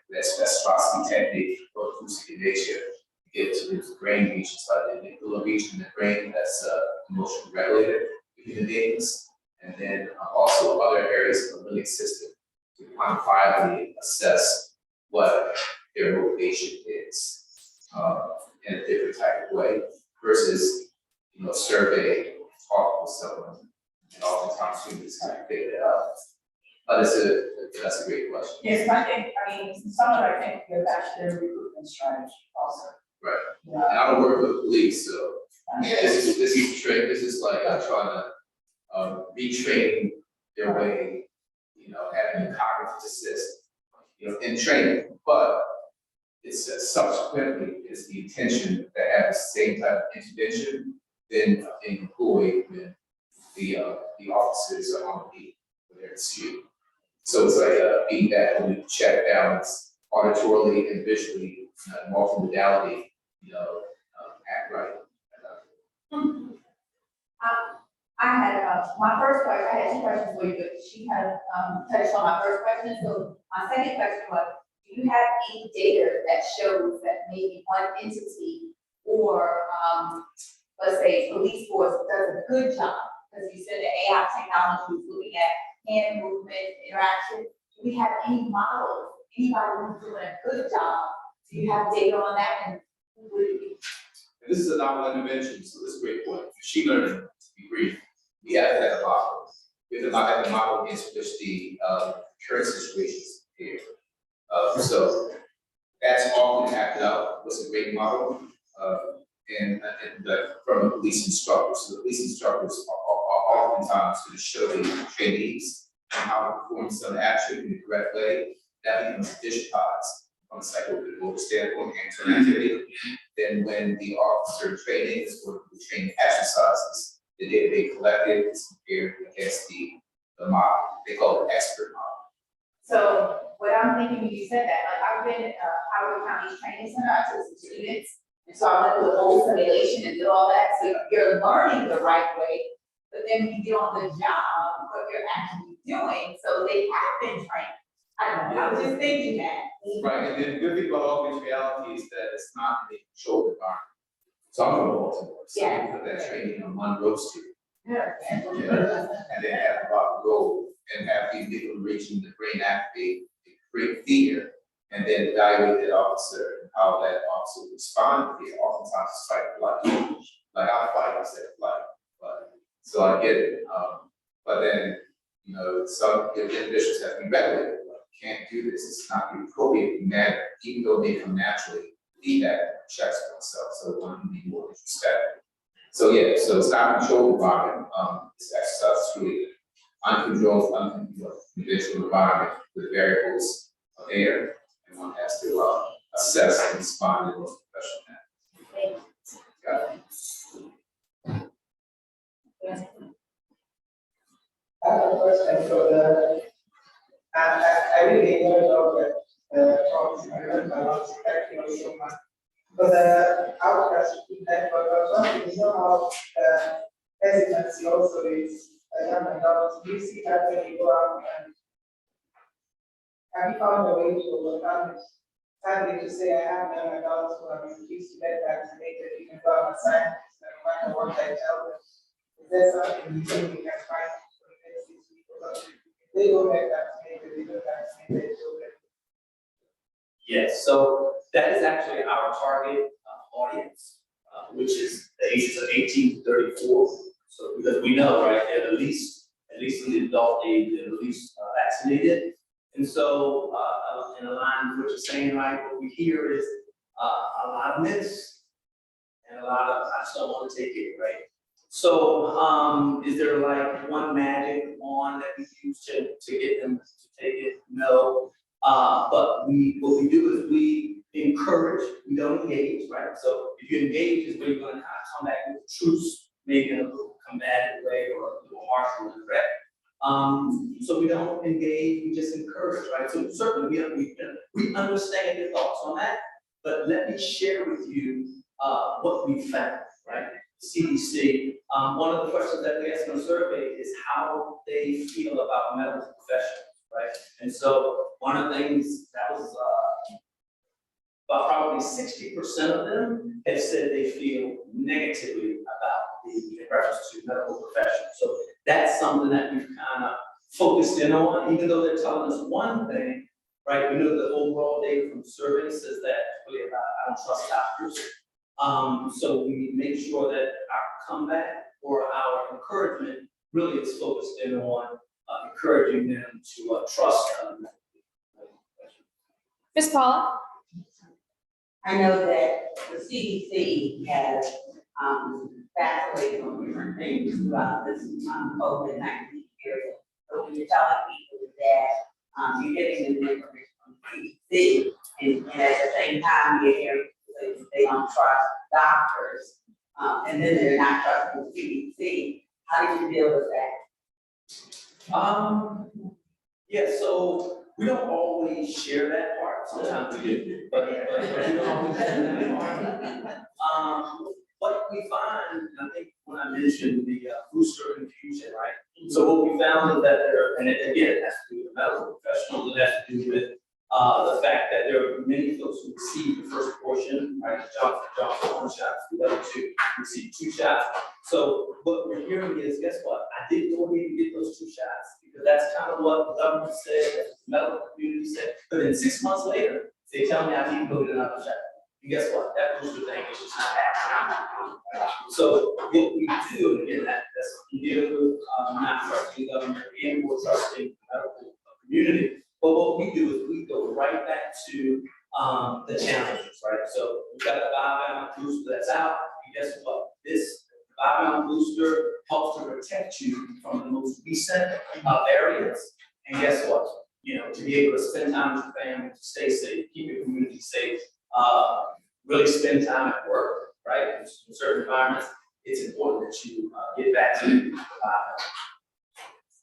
that spectroscopy technique or acoustic in nature to get to the brain regions, like the amygdala region in the brain that's emotionally regulated for human beings, and then also other areas of the limbic system to quantifiably assess what their motivation is in a different type of way versus, survey, talk with someone, and oftentimes humans kind of figure it out. But that's a great question. Yes, I mean, some of it, I think, goes back to their recruitment strategy also. Right. Yeah. And I don't work with police, so this is trick. This is like I'm trying to retrain their way, having a cognitive assist, in training. But it's subsequently it's the intention to have the same type of intervention then employed when the officers are on the beat when they're in the street. So it's like a feedback when we check balance auditorily and visually, multimodality, act right. I had, my first question, I had two questions for you, but she had, touched on my first question. So my second question was, do you have any data that shows that maybe one entity or, let's say, police force does a good job? Because you said the AI technology is looking at hand movement, interaction. Do we have any models, anybody who's doing a good job? Do you have data on that, and who would it be? And this is a novel intervention, so this is a great point. Machine learning, to be brief, we have to have a model. We have to have a model against which the current situations appear. So that's often acted out. What's a great model? From a police instructor. So the police instructors are oftentimes going to show the trainees how to perform some action in the correct way. That becomes digitized from a psychopedagogic standpoint and activity. Then when the officer training is going to train exercises, the data they collected is compared against the model. They call it expert model. So what I'm thinking when you said that, like I've been at Howard County Training Center, I took some students, and so I went through the whole simulation and did all that. So you're learning the right way, but then when you get on the job, what you're actually doing, so they have been trained. I don't know, I was just thinking that. Right, and the good thing about augmented reality is that it's not in a controlled environment. So I'm from Baltimore, so we put that training on Monroe Street. Yeah. And then have about to go and have the amygdala region, the brain activate, create fear, and then evaluate that officer and how that officer will respond to it. Oftentimes it's fight or flight. Like I fight instead of flight, but so I get it. But then, some individuals have to be regulated. Can't do this, it's not the appropriate manner, even though it may come naturally, feedback checks for itself, so one can be more disrespectful. So yeah, so it's not a controlled environment, this exercise is really uncontrolled, unconventional environment with variables of air, and one has to assess and respond in the most professional manner. Got it. I have a question for the, I really enjoyed all the talks, I learned a lot, thank you so much. But the outcast network, I was wondering, how hesitancy also is a young adult, do you see that when you go out and have you found a way to overcome it? Sadly to say, I have young adults who are refused to get vaccinated, even though I'm a scientist, and no matter what I tell them, is there something you think we can find to convince these people they don't get vaccinated, they don't vaccinate their children. Yes, so that is actually our target audience, which is the ages of 18 to 34. So because we know, right, they're at least in the adult age, they're at least vaccinated. And so, in line with what you're saying, right, what we hear is a lot of myths and a lot of, I just don't want to take it, right? So, is there like one magic wand that we use to get them to take it? No. But what we do is we encourage, we don't engage, right? So if you engage is where you're gonna kind of come back with truths, maybe in a little combative way or a little harsh or direct. So we don't engage, we just encourage, right? So certainly we understand your thoughts on that, but let me share with you what we found, right? CDC, one of the questions that we asked on the survey is how they feel about medical professionals, right? And so one of the things that was about probably 60% of them have said they feel negatively about the reference to medical professionals. So that's something that we've kind of focused in on, even though they're telling us one thing, right? We know the overall data from the survey says that really about I don't trust doctors. So we make sure that our comeback or our encouragement really is focused in on encouraging them to trust them. Ms. Paula? I know that the CDC has vacillated on different things throughout this COVID-19 period. So when you're telling people that you're getting them the information from the CDC, and at the same time you're hearing people say they don't trust doctors, and then they're not trusting the CDC, how do you deal with that? Yeah, so we don't always share that part. Sometimes we do, but we don't always share that part. What we find, and I think when I mentioned the booster confusion, right? So what we found is that there, and again, it has to do with medical professionals, it has to do with the fact that there are many folks who received the first portion, right? Johnson 1 shot, the other 2 received 2 shots. So what we're hearing is, guess what? I didn't go ahead and get those 2 shots because that's kind of what the government said, that the medical community said. But then 6 months later, they tell me I need to go get another shot. And guess what? That booster thing is just not happening. So what we do, and again, that's dealing with not trusting the government and or trusting the medical community. But what we do is we go right back to the challenges, right? So we've got a bivalent booster that's out, and guess what? This bivalent booster helps to protect you from the most recent variants. And guess what? You know, to be able to spend time with your family, to stay safe, keep your community safe, really spend time at work, right? In certain environments, it's important that you get vaccinated.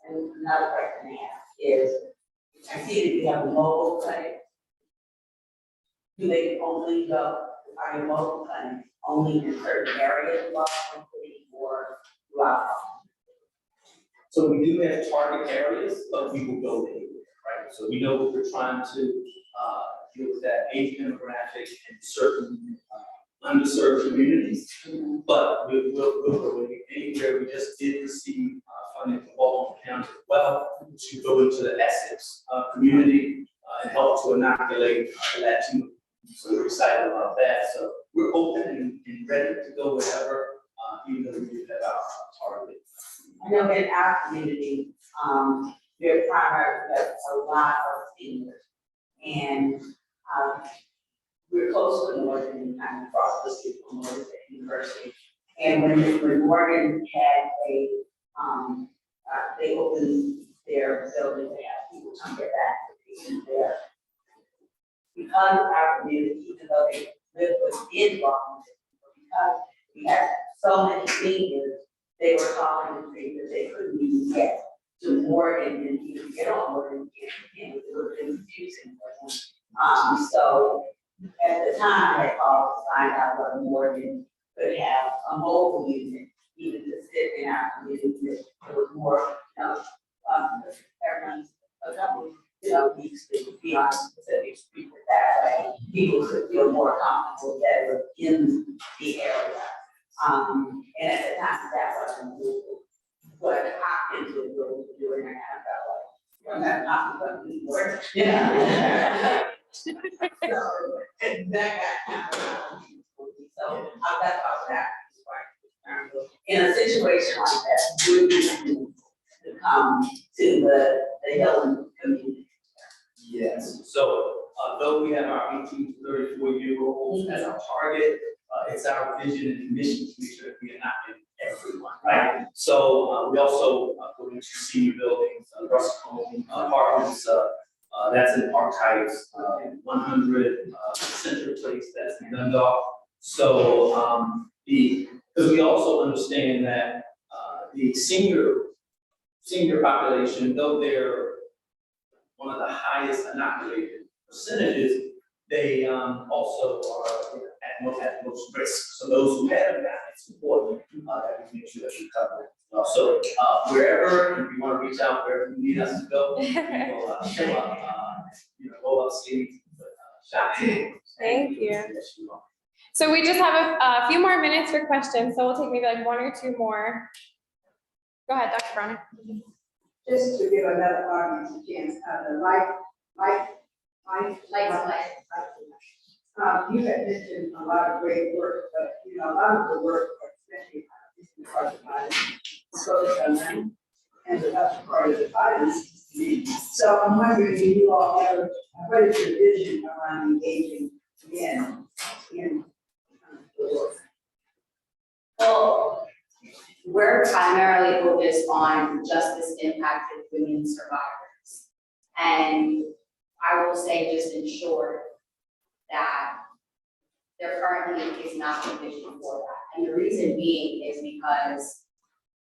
And another question I have is, I see that you have a mobile clinic. Do they only go, are your mobile clinics only in certain areas of Washington City or throughout? So we do have target areas, but we will go anywhere, right? So we know what we're trying to deal with that age demographic and certain underserved communities. But we'll go anywhere. We just did receive funding from Baltimore County as well to go into the Essex community and help to inoculate Latino. So we're excited about that. So we're open and ready to go wherever, even though we do have our target. I know in our community, we're primarily have a lot of seniors, and we're close to Morgan, kind of across the street from Morgan State University. And when Morgan had they opened their building, they had people come get vaccinated there. Because our community, even though they live within Washington, because we had so many seniors, they were calling and saying that they couldn't even get to Morgan and even get on Morgan, and it was confusing for them. So at the time, I called to find out whether Morgan could have a mobile unit, even to sit in our community. It was more, everyone's a couple, weeks to be on specific street that way. People could feel more comfortable that were in the area. And at the time, that wasn't what Hopkins was doing, and I kind of felt from that not before. Yeah. So, and that got kind of, so that's how that is right. In a situation like that, would you to come to the Helen community? Yes, so though we have our 18 to 34-year-olds as our target, it's our vision and mission to make sure that we are not in everyone, right? So we also go into senior buildings, Russell Home apartments, that's in Archives, 100 Center Place, that's in Dundalk. So because we also understand that the senior population, though they're one of the highest inoculated percentages, they also are at most risk. So those who haven't gotten it, it's important that we make sure that we cover it. So wherever, if you want to reach out, wherever you need us to go, we will show up, roll up sleeves, shop. Thank you. So we just have a few more minutes for questions, so we'll take maybe like one or two more. Go ahead, Dr. Bronner. Just to give another audience a chance, you had mentioned a lot of great work, but a lot of the work, especially in part of mine, focused on them and the other part of the audience. So I'm wondering, do you all have, what is your vision around engaging in the work? Well, we're primarily focused on justice impacted women survivors. And I will say just in short that there currently is not a vision for that. And the reason being is because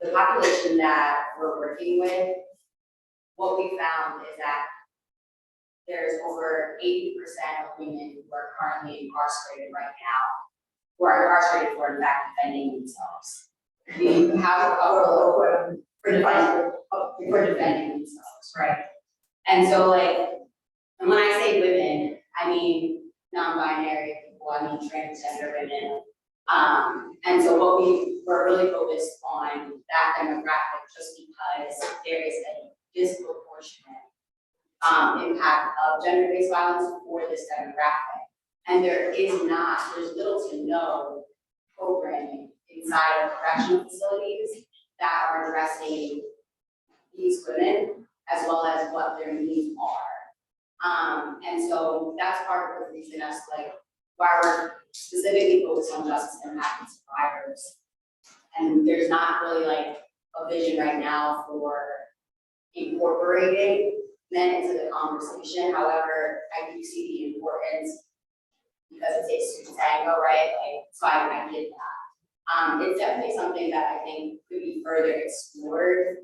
the population that we're working with, what we found is that there's over 80% of women who are currently incarcerated right now, who are incarcerated for in fact defending themselves. We have for defending themselves, right? And so and when I say women, I mean non-binary people, I mean transgender women. And so we're really focused on that demographic just because there is a disproportionate impact of gender-based violence for this demographic. And there's little to no programming inside of correctional facilities that are addressing these women as well as what their needs are. And so that's part of the reason us why we're specifically focused on justice impacted survivors. And there's not really a vision right now for incorporating men into the conversation. However, I do see the importance because it takes two to tango, right? So I get that. It's definitely something that I think could be further explored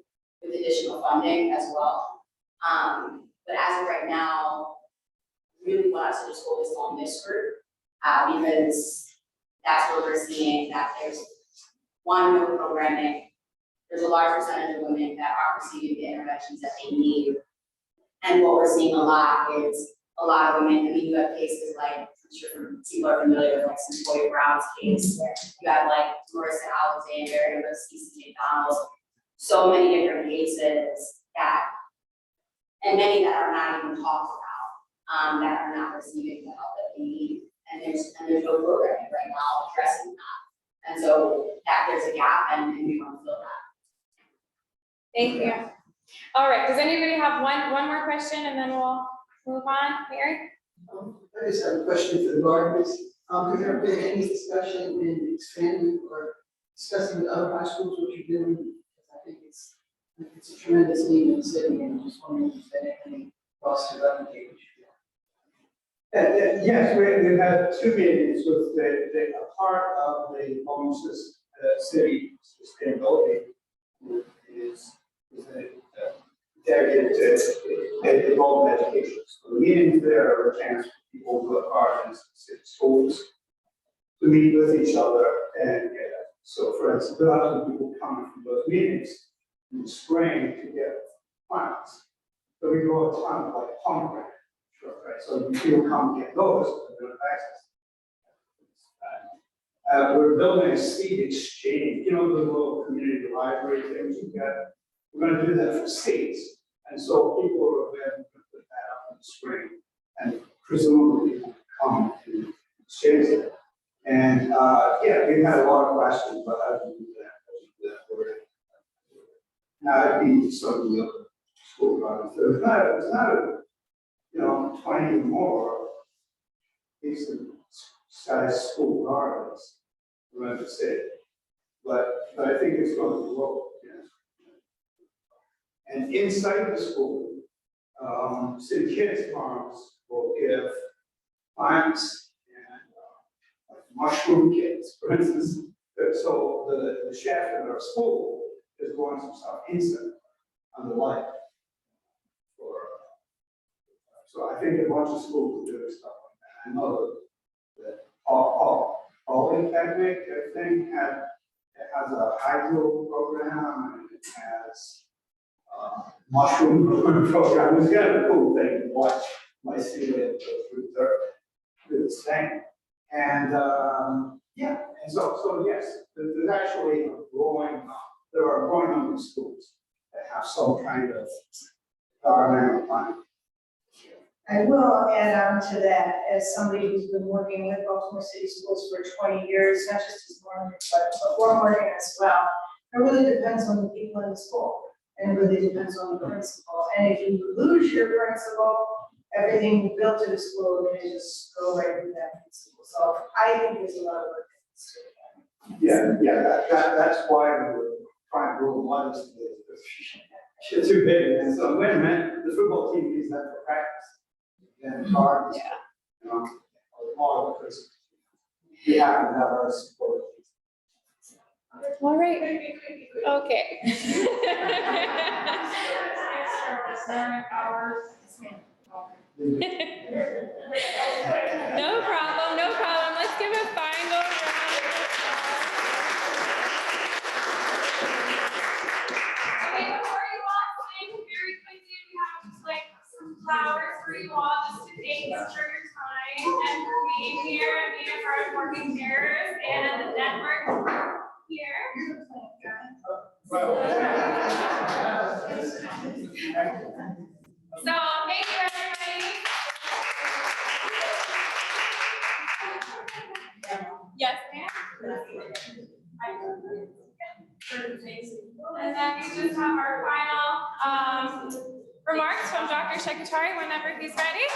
with additional funding as well. But as of right now, really want us to just focus on this group because that's where we're seeing that there's no programming. There's a large percentage of women that aren't receiving the interventions that they need. And what we're seeing a lot is a lot of women, you have cases I'm sure people are familiar with Cynthia Brown's case. You have Marissa Alexander, you have Cece McDonald, so many different cases and many that are not even talked about, that are not receiving the help that they need. And there's no programming right now addressing that. And so there's a gap and we want to fill that. Thank you. All right, does anybody have one more question and then we'll move on? Mary? I just have a question for the gardeners. Has there been any discussion in expanding or discussing with other high schools what you're doing? I think it's a tremendous need in the city, and I just wondering if there's any thoughts to replicate what you're doing. Yes, we've had 2 meetings with a part of the homelessness city sustainability group is dedicated to involvement education. So the meetings there are a chance for people who are part of city schools to meet with each other and so for instance, there are some people coming from those meetings in the spring to get plants. So we grow a ton of pomegranate. Sure, right. So people come get those, and they're access. We're building a seed exchange, the little community library things you get. We're going to do that for seeds. And so people are aware to put that up on the screen and presumably come to share it. And, yeah, we had a lot of questions about how to do that. Now, it'd be sort of the school gardens. It's not a, 20 or more decent sized school gardens around the city. But I think it's going to grow, yes. And inside the school, city kids farms will give plants and mushroom kits, for instance. So the chef at our school is growing some stuff inside on the light. So I think a bunch of schools do stuff like that. I know that Polytechnic, I think, has a hydro program and it has mushroom program. It's kind of a cool thing to watch my student go through this thing. And yeah, and so yes, there's actually there are growing number of schools that have some kind of gardening plan. I will add on to that, as somebody who's been working with Baltimore City Schools for 20 years, not just as one, but one Morgan as well. It really depends on the people in the school, and it really depends on the principal. And if you lose your principal, everything you built in the school can just go right with that principal. So I think there's a lot of work in this. That's why we're trying to grow one of these. Shit's too big, and so wait a minute, the football team needs that for practice. And gardens, all because we happen to have our support. All right. Okay. No problem, no problem. Let's give a final round. Okay, before you all sing, very quickly, we have like some flowers for you all just to thank you for your time and for being here and being a part of Working Mirrors and the network here. So thank you, everybody. Yes, ma'am. And then we just have our final remarks from Dr. Shekatari whenever he's ready.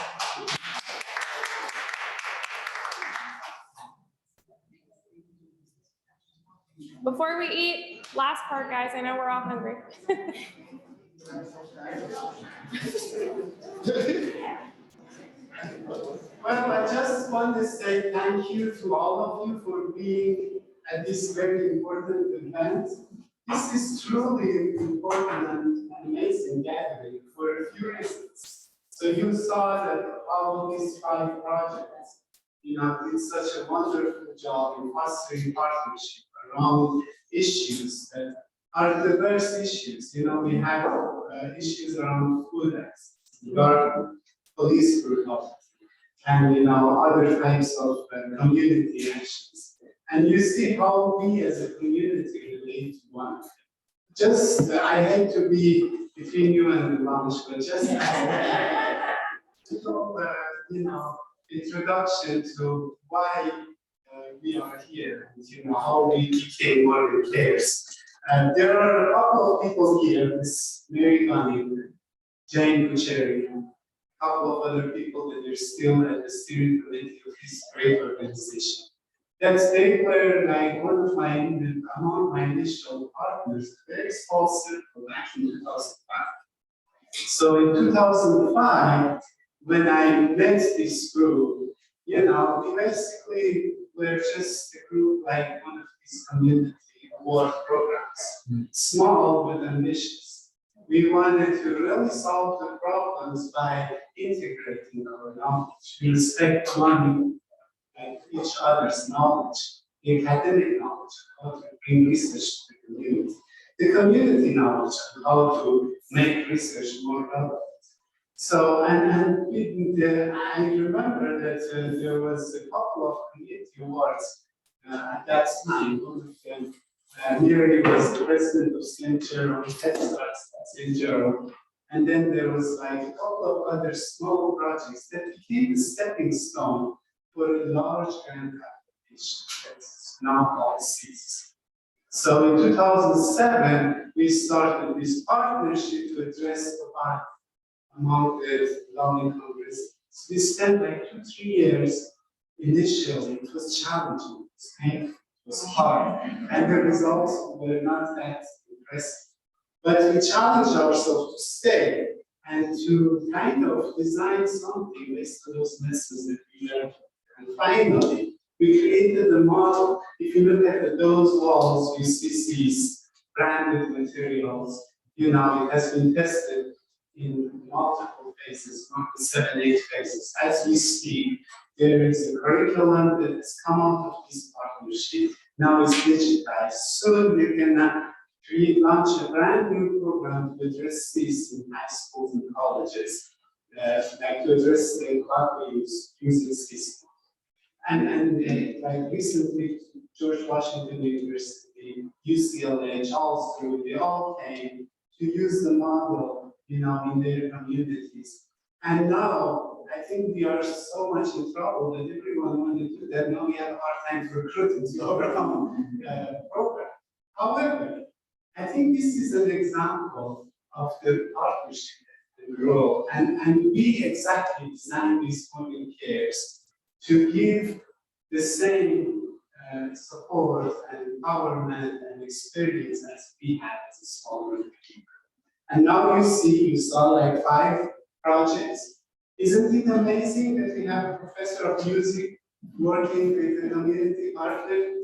Before we eat, last part, guys, I know we're all hungry. Well, I just want to say thank you to all of you for being at this very important event. This is truly an important and amazing gathering for a few reasons. So you saw that all of these 5 projects, did such a wonderful job in fostering partnership around issues that are diverse issues. We have issues around food access, garden, police brutality, and other types of community actions. And you see how we as a community relate to one another. Just, I hate to be between you and the lunch, but just introduction to why we are here, and how we became volunteers. There are a couple of people here, Miss Mary Bunny, Jane Kucheri, and a couple of other people that are still at the steering committee of this great organization. That they were like one of among my initial partners, a very small circle back in 2005. So in 2005, when I met this group, we basically were just a group like one of these community work programs, small but ambitious. We wanted to really solve the problems by integrating our knowledge. We respect one and each other's knowledge, the academic knowledge, how to bring research to the community knowledge, and how to make research more relevant. So, I remember that there was a couple of community awards at that time. One of them, Mary was the president of St. Jerome, St. Jerome, And then there was like a couple of other small projects that became the stepping stone for a large grant application that's now called CIS. So in 2007, we started this partnership to address the part among the low-income residents. We spent like 2-3 years initially. It was challenging, it was painful, it was hard, and the results were not that impressive. But we challenged ourselves to stay and to kind of design something based on those lessons that we learned. And finally, we created a model. If you look at those walls, you see these branded materials. You know, it has been tested in multiple phases, not 7-8 phases. As we speak, there is a curriculum that has come out of this partnership. Now it's digitized. Soon we can launch a brand new program to address this in high schools and colleges, like to address the cloud use using systems. And like recently, George Washington University, UCLA, Charles Drew, they all came to use the model, you know, in their communities. And now, I think we are so much in trouble that everyone wanted to do that. Now we have a hard time recruiting to overcome program. However, I think this is an example of the partnership that grow, and we exactly designed these modern cares to give the same support and empowerment and experience as we had as a small group. And now you saw like 5 projects. Isn't it amazing that we have a professor of music working with a community partner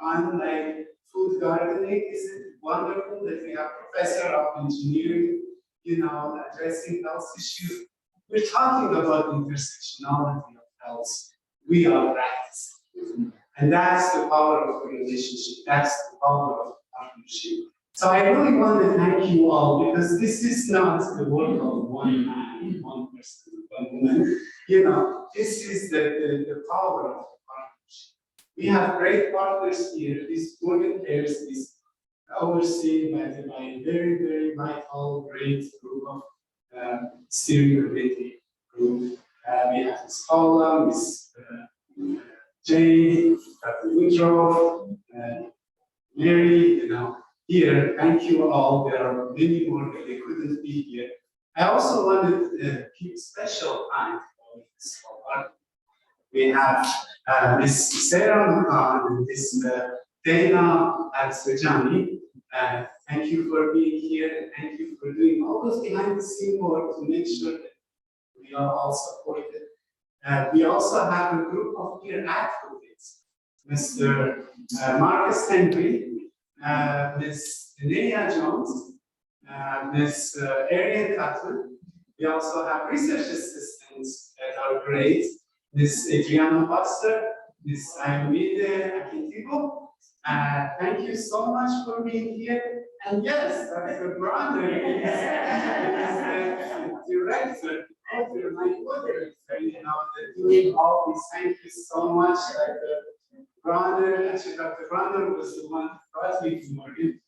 on like food gardening? Isn't it wonderful that we have professor of engineering, you know, addressing health issues? We're talking about intersectionality of health. We are practicing. And that's the power of the relationship. That's the power of partnership. So I really want to thank you all, because this is not the work of one man, one person, one woman. You know, this is the power of the partnership. We have great partners here. This Morgan Cares is overseen by a very, very vital, great group of steering committee group. We have Ms. Paula, Ms. Jane, Dr. Woodrow, Mary, you know, here. Thank you all. There are many more, but they couldn't be here. I also wanted to keep special time for this part. We have Ms. Sarah Mahan and Ms. Dana Al-Sajani. Thank you for being here, and thank you for doing all those behind the scene work to make sure that we are all supported. We also have a group of peer advocates, Mr. Marcus Henry, Ms. Nea Jones, Ms. Arian Cutler. We also have research assistants that are great, Ms. Adriana Buster, Ms. Ayomide Akitibo. Thank you so much for being here. And yes, Dr. Brander is the director. My mother, you know, doing all this. Thank you so much, Dr. Brander. Actually, Dr. Brander was the one who brought me to Morgan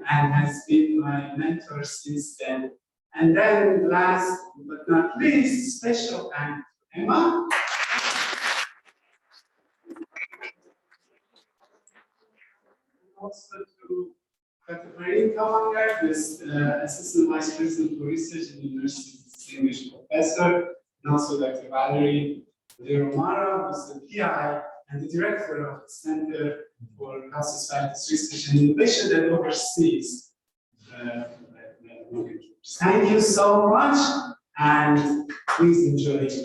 and has been my mentor since then. And then, last but not least, special thanks to Emma. Also to Dr. Marine Kamanger, who is Assistant Vice President for Research and University Distinguished Professor, and also Dr. Valerie De Romara, who is the PI and the Director of the Center for Health Societies Research and Innovation that oversees. Thank you so much, and please enjoy.